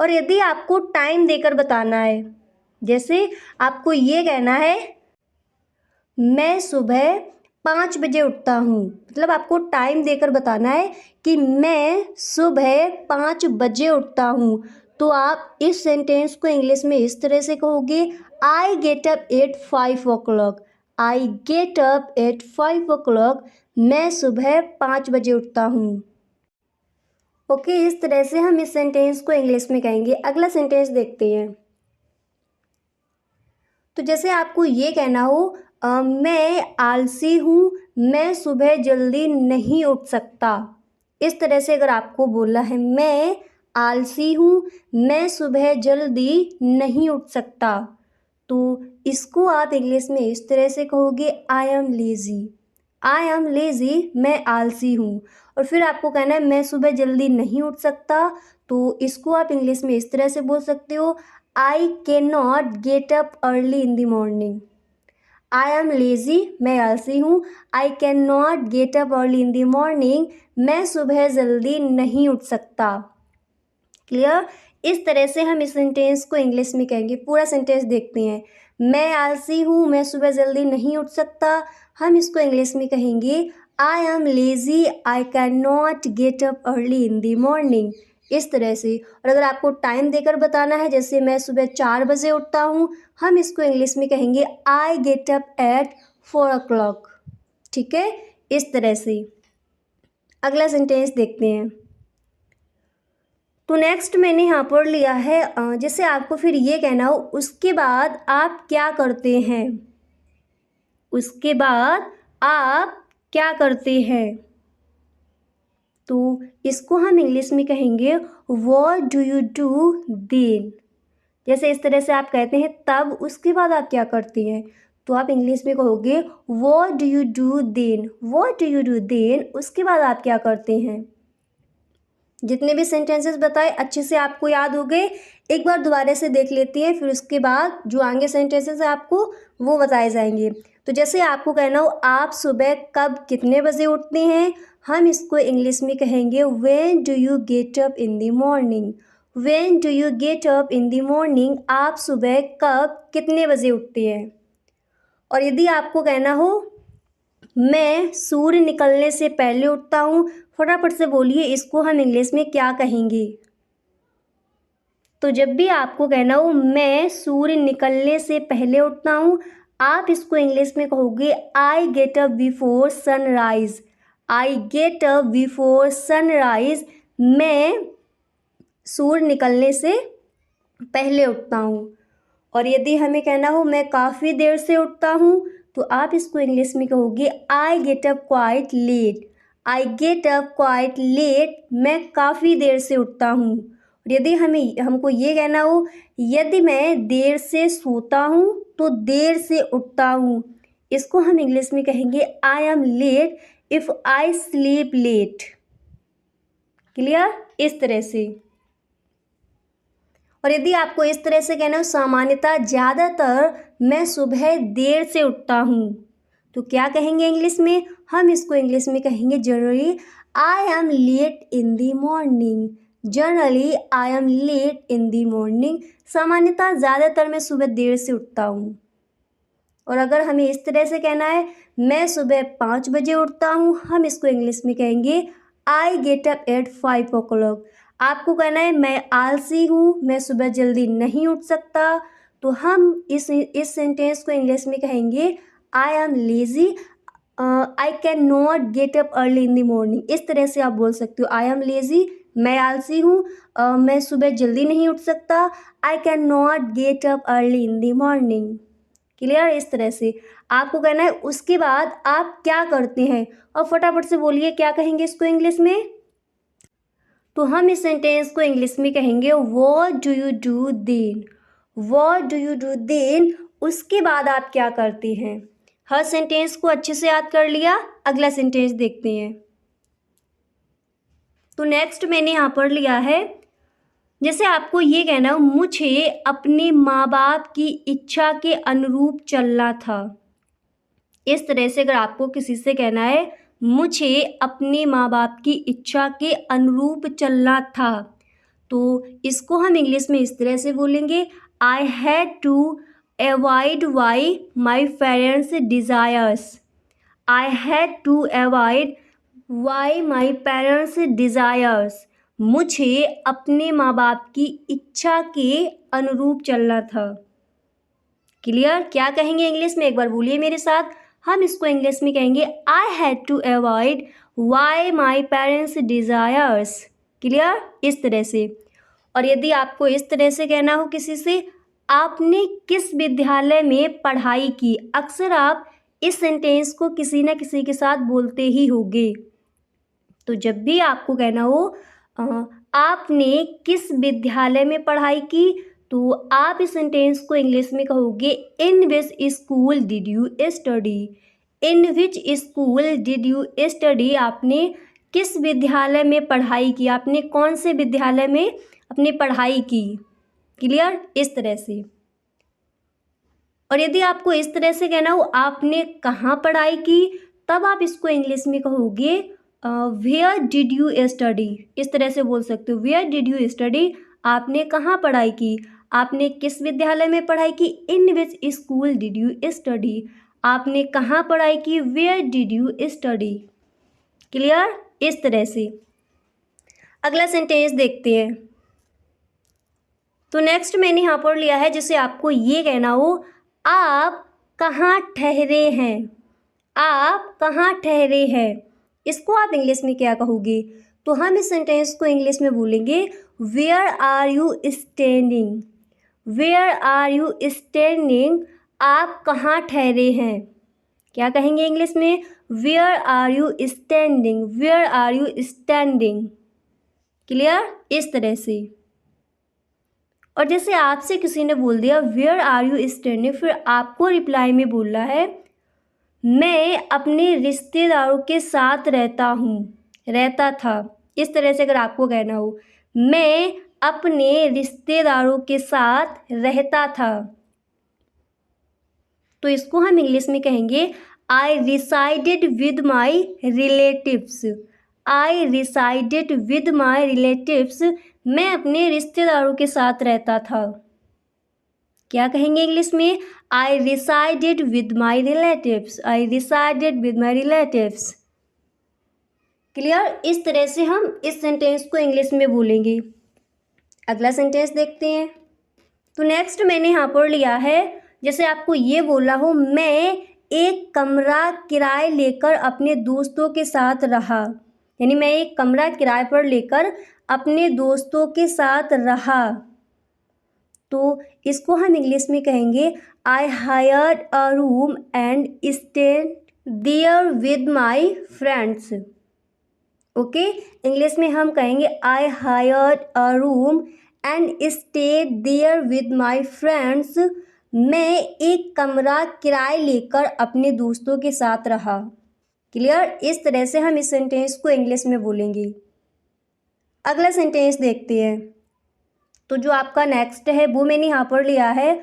और यदि आपको टाइम देकर बताना है, जैसे आपको ये कहना है मैं सुबह 5 बजे उठता हूँ, मतलब आपको टाइम देकर बताना है कि मैं सुबह 5 बजे उठता हूँ, तो आप इस सेंटेंस को इंग्लिश में इस तरह से कहोगे I get up at 5 o'clock। I get up at 5 o'clock, मैं सुबह 5 बजे उठता हूँ। ओके। इस तरह से हम इस सेंटेंस को इंग्लिश में कहेंगे। अगला सेंटेंस देखते हैं। तो जैसे आपको ये कहना हो मैं आलसी हूँ, मैं सुबह जल्दी नहीं उठ सकता, इस तरह से अगर आपको बोलना है मैं आलसी हूँ, मैं सुबह जल्दी नहीं उठ सकता, तो इसको आप इंग्लिश में इस तरह से कहोगे I M lazy. I am lazy, मैं आलसी हूँ। और फिर आपको कहना है मैं सुबह जल्दी नहीं उठ सकता, तो इसको आप इंग्लिश में इस तरह से बोल सकते हो I can not get up early in the morning. I am lazy, मैं आलसी हूँ। I can not get up early in the morning, मैं सुबह जल्दी नहीं उठ सकता। क्लियर। इस तरह से हम इस सेंटेंस को इंग्लिश में कहेंगे। पूरा सेंटेंस देखते हैं। मैं आलसी हूँ, मैं सुबह जल्दी नहीं उठ सकता, हम इसको इंग्लिश में कहेंगे I M lazy, I can not get up early in the morning, इस तरह से। और अगर आपको टाइम देकर बताना है, जैसे मैं सुबह 4 बजे उठता हूँ, हम इसको इंग्लिश में कहेंगे आई गेट अप एट 4 o'clock। ठीक है, इस तरह से। अगला सेंटेंस देखते हैं। तो नेक्स्ट मैंने यहाँ पर लिया है जैसे आपको फिर ये कहना हो उसके बाद आप क्या करते हैं। उसके बाद आप क्या करते हैं, तो इसको हम इंग्लिश में कहेंगे what do you do then. जैसे इस तरह से आप कहते हैं तब उसके बाद आप क्या करते हैं, तो आप इंग्लिश में कहोगे what do you do then, what do you do then. उसके बाद आप क्या करते हैं। जितने भी सेंटेंसेस बताए अच्छे से आपको याद हो गए, एक बार दोबारा से देख लेते हैं, फिर उसके बाद जो आगे सेंटेंसेस है आपको वो बताए जाएंगे। तो जैसे आपको कहना हो आप सुबह कब कितने बजे उठते हैं, हम इसको इंग्लिश में कहेंगे when do you get up in the morning, when do you get up in the morning, आप सुबह कब कितने बजे उठते हैं। और यदि आपको कहना हो मैं सूर्य निकलने से पहले उठता हूँ, फटाफट से बोलिए इसको हम इंग्लिश में क्या कहेंगे। तो जब भी आपको कहना हो मैं सूर्य निकलने से पहले उठता हूँ, आप इसको इंग्लिश में कहोगे I get up before sunrise, I get up before sunrise, मैं सूर्य निकलने से पहले उठता हूँ। और यदि हमें कहना हो मैं काफ़ी देर से उठता हूँ, तो आप इसको इंग्लिश में कहोगे I get up quite late, I get up quite late, मैं काफ़ी देर से उठता हूँ। और यदि हमको ये कहना हो यदि मैं देर से सोता हूँ तो देर से उठता हूँ, इसको हम इंग्लिश में कहेंगे I am late if I sleep late. Clear, इस तरह से। और यदि आपको इस तरह से कहना हो सामान्यतः ज़्यादातर मैं सुबह देर से उठता हूँ, तो क्या कहेंगे इंग्लिश में, हम इसको इंग्लिश में कहेंगे generally I am late in the morning, generally I am late in the morning, सामान्यतः ज़्यादातर मैं सुबह देर से उठता हूँ। और अगर हमें इस तरह से कहना है मैं सुबह 5 बजे उठता हूँ, हम इसको इंग्लिश में कहेंगे आई गेट अप एट 5 o'clock। आपको कहना है मैं आलसी हूँ, मैं सुबह जल्दी नहीं उठ सकता, तो हम इस सेंटेंस को इंग्लिश में कहेंगे I M lazy, I can not get up early in the morning. इस तरह से आप बोल सकते हो आई एम लेज़ी, मैं आलसी हूँ, मैं सुबह जल्दी नहीं उठ सकता, I can not get up early in the morning. Clear, इस तरह से आपको कहना है। उसके बाद आप क्या करते हैं, और फटाफट से बोलिए क्या कहेंगे इसको इंग्लिश में। तो हम इस सेंटेंस को इंग्लिश में कहेंगे what do you do then, what do you do then. उसके बाद आप क्या करते हैं। हर सेंटेंस को अच्छे से याद कर लिया, अगला सेंटेंस देखते हैं। तो नेक्स्ट मैंने यहाँ पर लिया है, जैसे आपको ये कहना हो मुझे अपने माँ बाप की इच्छा के अनुरूप चलना था। इस तरह से अगर आपको किसी से कहना है मुझे अपने माँ बाप की इच्छा के अनुरूप चलना था, तो इसको हम इंग्लिश में इस तरह से बोलेंगे I had to avoid why my parents desires, I had to avoid why my parents desires, मुझे अपने माँ बाप की इच्छा के अनुरूप चलना था। क्लियर, क्या कहेंगे इंग्लिश में, एक बार बोलिए मेरे साथ। हम इसको इंग्लिश में कहेंगे I had to avoid why my parents desires. Clear, इस तरह से। और यदि आपको इस तरह से कहना हो किसी से आपने किस विद्यालय में पढ़ाई की, अक्सर आप इस सेंटेंस को किसी न किसी के साथ बोलते ही होंगे। तो जब भी आपको कहना हो आपने किस विद्यालय में पढ़ाई की, तो आप इस सेंटेंस को इंग्लिश में कहोगे in which school did you study, in which school did you study, आपने किस विद्यालय में पढ़ाई की, आपने कौन से विद्यालय में अपनी पढ़ाई की। क्लियर, इस तरह से। और यदि आपको इस तरह से कहना हो आपने कहाँ पढ़ाई की, तब आप इसको इंग्लिश में कहोगे वेयर डिड यू स्टडी। इस तरह से बोल सकते हो वेयर डिड यू स्टडी, आपने कहाँ पढ़ाई की, आपने किस विद्यालय में पढ़ाई की। In which school did you study, आपने कहाँ पढ़ाई की, where did you study. Clear, इस तरह से। अगला सेंटेंस देखते हैं। तो नेक्स्ट मैंने यहाँ पर लिया है, जैसे आपको ये कहना हो आप कहाँ ठहरे हैं, आप कहाँ ठहरे हैं, इसको आप इंग्लिश में क्या कहोगे। तो हम इस सेंटेंस को इंग्लिश में बोलेंगे where are you standing, where are you standing, आप कहाँ ठहरे हैं। क्या कहेंगे इंग्लिश में, where are you standing, where are you standing. Clear, इस तरह से। और जैसे आपसे किसी ने बोल दिया वेयर आर यू स्टैंडिंग, फिर आपको रिप्लाई में बोलना है मैं अपने रिश्तेदारों के साथ रहता था। इस तरह से अगर आपको कहना हो मैं अपने रिश्तेदारों के साथ रहता था, तो इसको हम इंग्लिश में कहेंगे I resided with my relatives. I resided with my relatives, मैं अपने रिश्तेदारों के साथ रहता था। क्या कहेंगे इंग्लिश में? I resided with my relatives. I resided with my relatives. Clear? इस तरह से हम इस सेंटेंस को इंग्लिश में बोलेंगे। अगला सेंटेंस देखते हैं। तो नेक्स्ट मैंने यहाँ पर लिया है, जैसे आपको ये बोला हो मैं एक कमरा किराए लेकर अपने दोस्तों के साथ रहा, यानी मैं एक कमरा किराए पर लेकर अपने दोस्तों के साथ रहा, तो इसको हम इंग्लिश में कहेंगे I hired a room and stayed there with my friends. Okay, English में हम कहेंगे I hired a room and stayed there with my friends. मैं एक कमरा किराए लेकर अपने दोस्तों के साथ रहा। क्लियर? इस तरह से हम इस सेंटेंस को इंग्लिश में बोलेंगे। अगला सेंटेंस देखते हैं। तो जो आपका नेक्स्ट है वो मैंने यहाँ पर लिया है,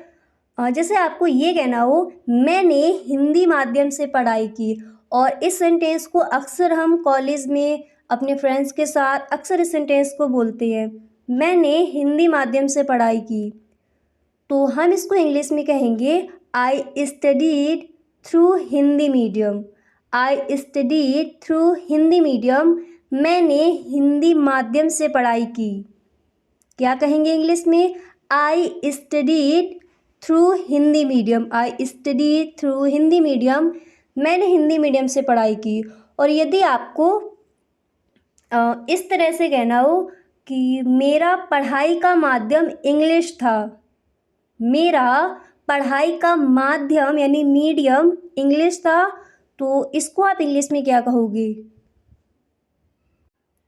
जैसे आपको ये कहना हो मैंने हिंदी माध्यम से पढ़ाई की, और इस सेंटेंस को अक्सर हम कॉलेज में अपने फ्रेंड्स के साथ अक्सर इस सेंटेंस को बोलते हैं, मैंने हिंदी माध्यम से पढ़ाई की, तो हम इसको इंग्लिश में कहेंगे I studied through Hindi medium. I studied through Hindi medium, मैंने हिंदी माध्यम से पढ़ाई की। क्या कहेंगे इंग्लिश में? I studied through Hindi medium. I studied through Hindi medium, मैंने हिंदी मीडियम से पढ़ाई की। और यदि आपको इस तरह से कहना हो कि मेरा पढ़ाई का माध्यम इंग्लिश था, मेरा पढ़ाई का माध्यम यानी मीडियम इंग्लिश था, तो इसको आप इंग्लिश में क्या कहोगे?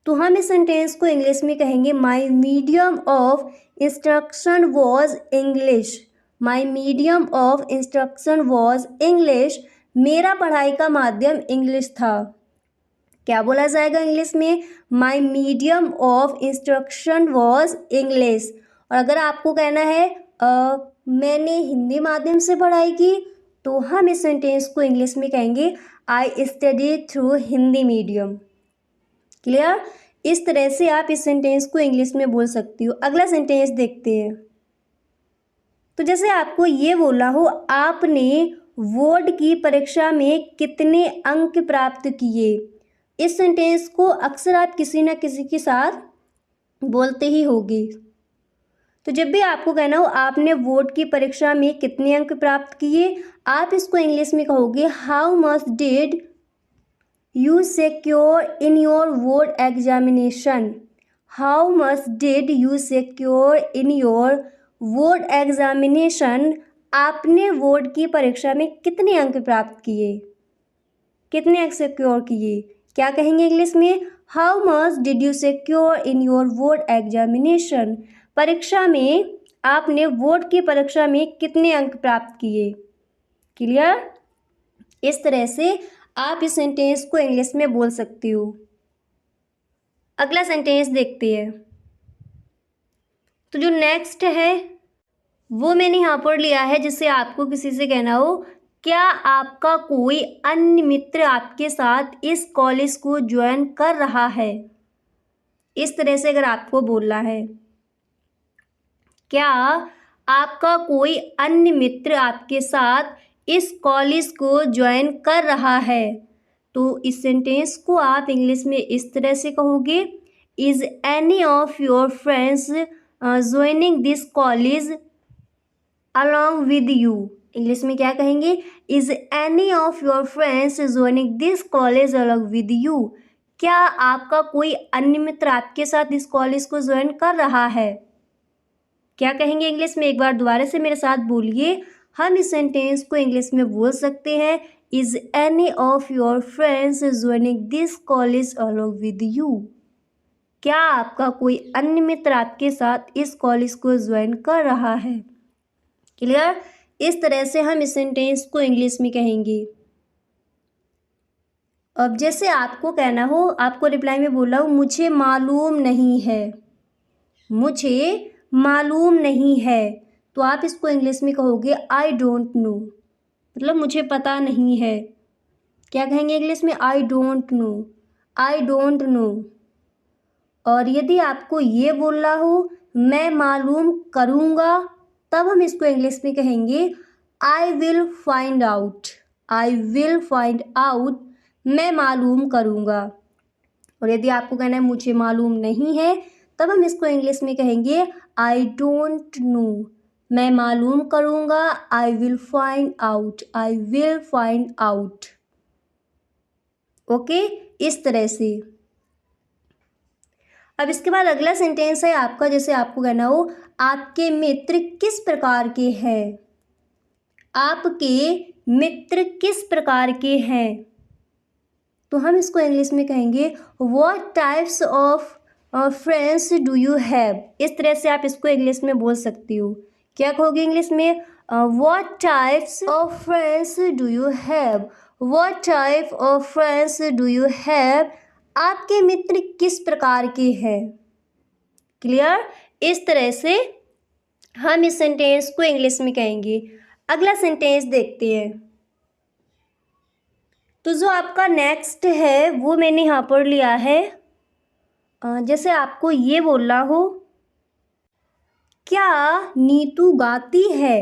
तो हम इस सेंटेंस को इंग्लिश में कहेंगे my medium of instruction was English. My medium of instruction was English, मेरा पढ़ाई का माध्यम इंग्लिश था। क्या बोला जाएगा इंग्लिश में? My medium of instruction was English. और अगर आपको कहना है मैंने हिंदी माध्यम से पढ़ाई की, तो हम इस सेंटेंस को इंग्लिश में कहेंगे I studied through Hindi medium. Clear? इस तरह से आप इस सेंटेंस को इंग्लिश में बोल सकती हो। अगला सेंटेंस देखते हैं। तो जैसे आपको ये बोला हो आपने बोर्ड की परीक्षा में कितने अंक प्राप्त किए, इस सेंटेंस को अक्सर आप किसी न किसी के साथ बोलते ही होगे। तो जब भी आपको कहना हो आपने बोर्ड की परीक्षा में कितने अंक प्राप्त किए, आप इसको इंग्लिश में कहोगे how much did you secure in your board examination. How much did you secure in your board examination, आपने बोर्ड की परीक्षा में कितने अंक प्राप्त किए, कितने अंक सिक्योर किए। क्या कहेंगे इंग्लिश में? How much did you secure in your board examination, परीक्षा में आपने बोर्ड की परीक्षा में कितने अंक प्राप्त किए। क्लियर? इस तरह से आप इस सेंटेंस को इंग्लिश में बोल सकती हो। अगला सेंटेंस देखते हैं। तो जो नेक्स्ट है वो मैंने यहाँ पर लिया है, जिससे आपको किसी से कहना हो क्या आपका कोई अन्य मित्र आपके साथ इस कॉलेज को ज्वाइन कर रहा है। इस तरह से अगर आपको बोलना है क्या आपका कोई अन्य मित्र आपके साथ इस कॉलेज को ज्वाइन कर रहा है, तो इस सेंटेंस को आप इंग्लिश में इस तरह से कहोगे is any of your friends joining this college along with you. English में क्या कहेंगे? Is any of your friends joining this college along with you, क्या आपका कोई अन्य मित्र आपके साथ इस कॉलेज को ज्वाइन कर रहा है। क्या कहेंगे इंग्लिश में? एक बार दोबारा से मेरे साथ बोलिए। हम इस सेंटेंस को इंग्लिश में बोल सकते हैं is any of your friends joining this college along with you. क्या आपका कोई अन्य मित्र आपके साथ इस कॉलेज को ज्वाइन कर रहा है? क्लियर? इस तरह से हम इस सेंटेंस को इंग्लिश में कहेंगे। अब जैसे आपको कहना हो, आपको रिप्लाई में बोला हो मुझे मालूम नहीं है, मुझे मालूम नहीं है, तो आप इसको इंग्लिश में कहोगे आई डोंट नो, मतलब मुझे पता नहीं है। क्या कहेंगे इंग्लिश में? I don't know, I don't know. और यदि आपको ये बोलना हो मैं मालूम करूँगा, तब हम इसको इंग्लिश में कहेंगे I will find out, I will find out, मैं मालूम करूँगा। और यदि आपको कहना है मुझे मालूम नहीं है, तब हम इसको इंग्लिश में कहेंगे आई डोंट नो, मैं मालूम करूँगा, I will find out, I will find out. Okay, इस तरह से। अब इसके बाद अगला सेंटेंस है आपका, जैसे आपको कहना हो आपके मित्र किस प्रकार के हैं, आपके मित्र किस प्रकार के हैं, तो हम इसको इंग्लिश में कहेंगे what types of friends do you have. इस तरह से आप इसको इंग्लिश में बोल सकती हो। क्या कहोगे इंग्लिश में? What types of friends do you have, what type of friends do you have, आपके मित्र किस प्रकार के हैं। क्लियर? इस तरह से हम इस सेंटेंस को इंग्लिश में कहेंगे। अगला सेंटेंस देखते हैं। तो जो आपका नेक्स्ट है वो मैंने यहाँ पर लिया है, जैसे आपको ये बोलना हो क्या नीतू गाती है,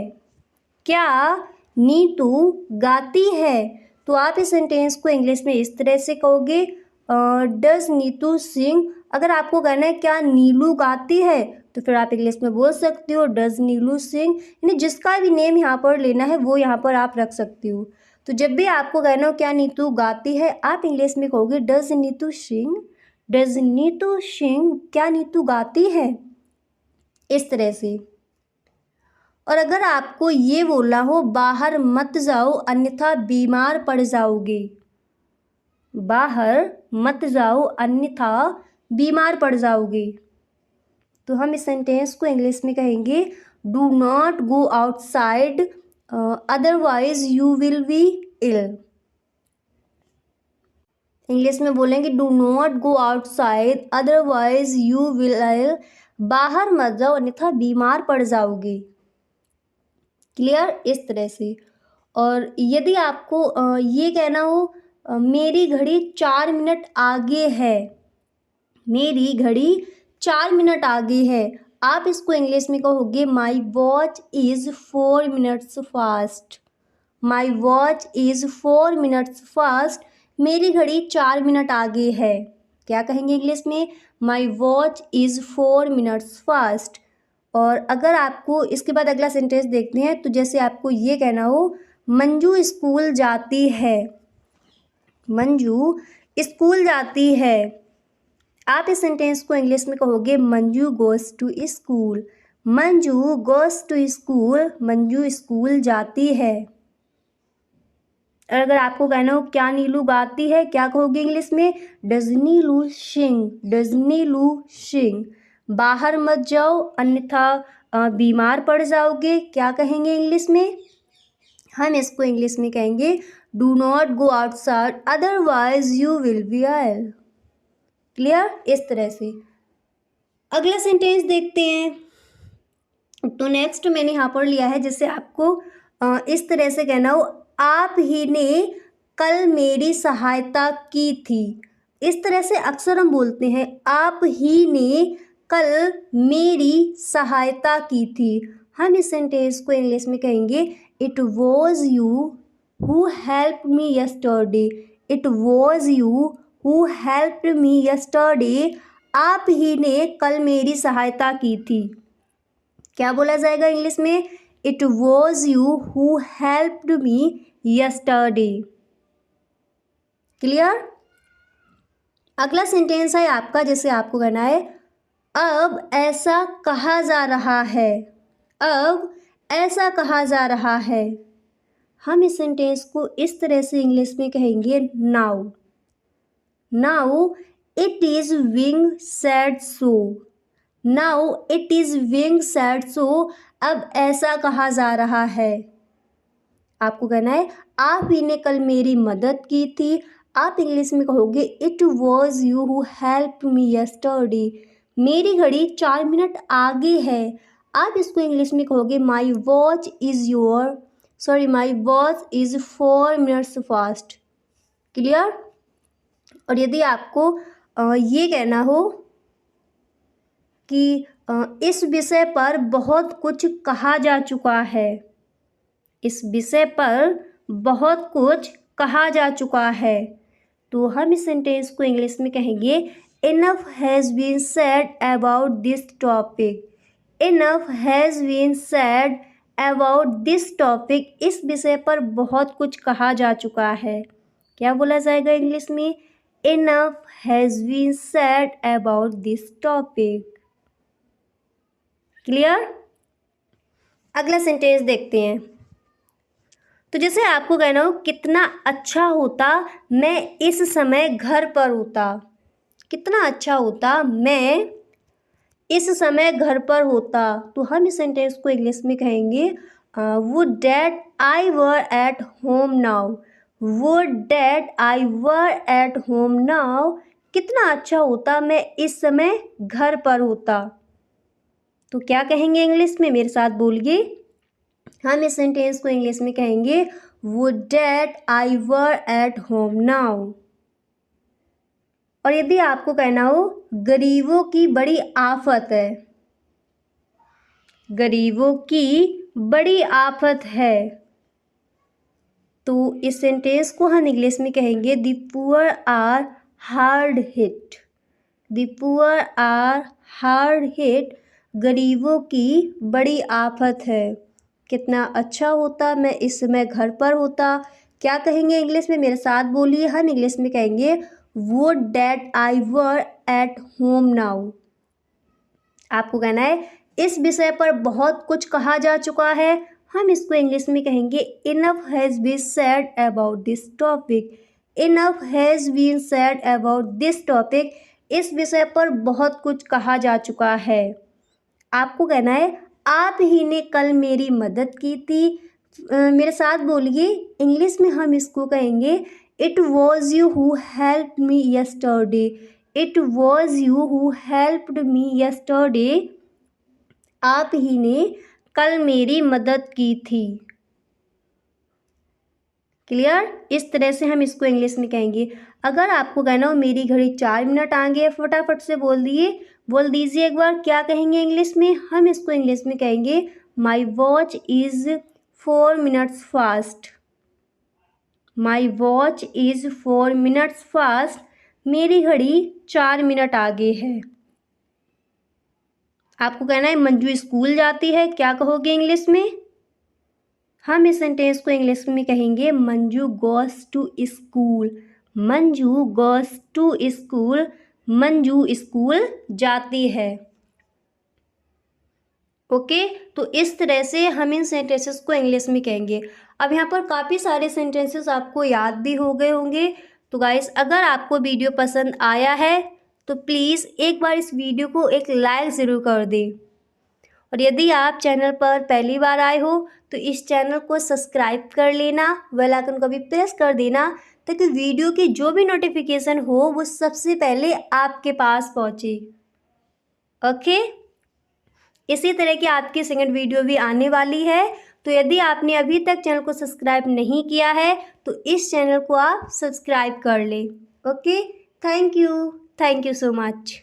क्या नीतू गाती है, तो आप इस सेंटेंस को इंग्लिश में इस तरह से कहोगे डज नीतू सिंग। अगर आपको कहना है क्या नीलू गाती है, तो फिर आप इंग्लिश में बोल सकते हो डज नीलू सिंग, यानी जिसका भी नेम यहाँ पर लेना है वो यहाँ पर आप रख सकती हो। तो जब भी आपको कहना हो क्या नीतू गाती है, आप इंग्लिश में कहोगे does Neetu sing, does Neetu sing, क्या नीतू गाती है, इस तरह से। और अगर आपको ये बोलना हो बाहर मत जाओ अन्यथा बीमार पड़ जाओगे, बाहर मत जाओ अन्यथा बीमार पड़ जाओगे, तो हम इस सेंटेंस को इंग्लिश में कहेंगे do not go outside otherwise you will be ill. English में बोलेंगे do not go outside otherwise you will ill, बाहर मत जाओ अन्यथा बीमार पड़ जाओगे। क्लियर? इस तरह से। और यदि आपको ये कहना हो मेरी घड़ी 4 मिनट आगे है, मेरी घड़ी 4 मिनट आगे है, आप इसको इंग्लिश में कहोगे my watch is 4 minutes fast, my watch is 4 minutes fast, मेरी घड़ी 4 मिनट आगे है। क्या कहेंगे इंग्लिश में? My watch is 4 minutes fast. और अगर आपको इसके बाद अगला सेंटेंस देखते हैं, तो जैसे आपको ये कहना हो मंजू स्कूल जाती है, मंजू स्कूल जाती है, आप इस सेंटेंस को इंग्लिश में कहोगे Manju goes to school, Manju goes to school, Manju school जाती है। और अगर आपको कहना हो क्या नीलू गाती है, क्या कहोगे इंग्लिश में? डज नीलू सिंग, डज नीलू सिंग, बाहर मत जाओ अन्यथा बीमार पड़ जाओगे, क्या कहेंगे इंग्लिश में? हम इसको इंग्लिश में कहेंगे do not go outside otherwise you will be ill. Clear? इस तरह से। अगला सेंटेंस देखते हैं। तो नेक्स्ट मैंने यहाँ पर लिया है, जैसे आपको इस तरह से कहना हो आप ही ने कल मेरी सहायता की थी। इस तरह से अक्सर हम बोलते हैं आप ही ने कल मेरी सहायता की थी। हम इस सेंटेंस को इंग्लिश में कहेंगे it was you who helped me yesterday, it was you who helped me yesterday, आप ही ने कल मेरी सहायता की थी। क्या बोला जाएगा इंग्लिश में? It was you who helped me yesterday. Clear? अगला सेंटेंस है आपका, जैसे आपको कहना है अब ऐसा कहा जा रहा है, अब ऐसा कहा जा रहा है। हम इस सेंटेंस को इस तरह से इंग्लिश में कहेंगे now, now it is being said so. Now it is being said so, अब ऐसा कहा जा रहा है। आपको कहना है आप ही ने कल मेरी मदद की थी। आप इंग्लिश में कहोगे it was you who help me yesterday. मेरी घड़ी 4 मिनट आगे है। आप इसको इंग्लिश में कहोगे my watch is 4 minutes fast. Clear. और यदि आपको ये कहना हो कि इस विषय पर बहुत कुछ कहा जा चुका है, इस विषय पर बहुत कुछ कहा जा चुका है, तो हम इस सेंटेंस को इंग्लिश में कहेंगे enough has been said about this topic. Enough has been said about this topic, इस विषय पर बहुत कुछ कहा जा चुका है। क्या बोला जाएगा इंग्लिश में? Enough has been said about this topic. Clear. अगला सेंटेंस देखते हैं। तो जैसे आपको कहना हो कितना अच्छा होता मैं इस समय घर पर होता। कितना अच्छा होता मैं इस समय घर पर होता, तो हम इस सेंटेंस को इंग्लिश में कहेंगे would that I were at home now. Would that I were at home now, कितना अच्छा होता मैं इस समय घर पर होता। तो क्या कहेंगे इंग्लिश में? मेरे साथ बोलिए। हम इस सेंटेंस को इंग्लिश में कहेंगे would that I were at home now. और यदि आपको कहना हो गरीबों की बड़ी आफत है, गरीबों की बड़ी आफत है, तो इस सेंटेंस को हम इंग्लिश में कहेंगे the poor are hard hit. The poor are hard hit, गरीबों की बड़ी आफत है। कितना अच्छा होता मैं इस समय घर पर होता। क्या कहेंगे इंग्लिश में? मेरे साथ बोलिए। हम इंग्लिश में कहेंगे would that I were at home now. आपको कहना है इस विषय पर बहुत कुछ कहा जा चुका है। हम इसको इंग्लिश में कहेंगे enough has been said about this topic. Enough has been said about this topic, इस विषय पर बहुत कुछ कहा जा चुका है। आपको कहना है आप ही ने कल मेरी मदद की थी। मेरे साथ बोलिए। इंग्लिश में हम इसको कहेंगे it was you who help me yesterday. It was you who helped me yesterday, आप ही ने कल मेरी मदद की थी। क्लियर। इस तरह से हम इसको इंग्लिश में कहेंगे। अगर आपको कहना हो मेरी घड़ी 4 मिनट आगे है, फटाफट से बोल दीजिए एक बार। क्या कहेंगे इंग्लिश में? हम इसको इंग्लिश में कहेंगे my watch is 4 minutes fast. My watch is 4 minutes fast, मेरी घड़ी 4 मिनट आगे है। आपको कहना है मंजू स्कूल जाती है, क्या कहोगे इंग्लिश में? हम इस सेंटेंस को इंग्लिश में कहेंगे Manju goes to school. Manju goes to school, Manju school जाती है। ओके, तो इस तरह से हम इन सेंटेंसेस को इंग्लिश में कहेंगे। अब यहाँ पर काफ़ी सारे सेंटेंसेस आपको याद भी हो गए होंगे। तो गाइस, अगर आपको वीडियो पसंद आया है तो प्लीज़ एक बार इस वीडियो को एक लाइक ज़रूर कर दें। और यदि आप चैनल पर पहली बार आए हो तो इस चैनल को सब्सक्राइब कर लेना, बेल आइकन को भी प्रेस कर देना, ताकि वीडियो की जो भी नोटिफिकेशन हो वो सबसे पहले आपके पास पहुँचे। ओके, इसी तरह की आपकी सेकंड वीडियो भी आने वाली है। तो यदि आपने अभी तक चैनल को सब्सक्राइब नहीं किया है तो इस चैनल को आप सब्सक्राइब कर लें। Okay, thank you so much.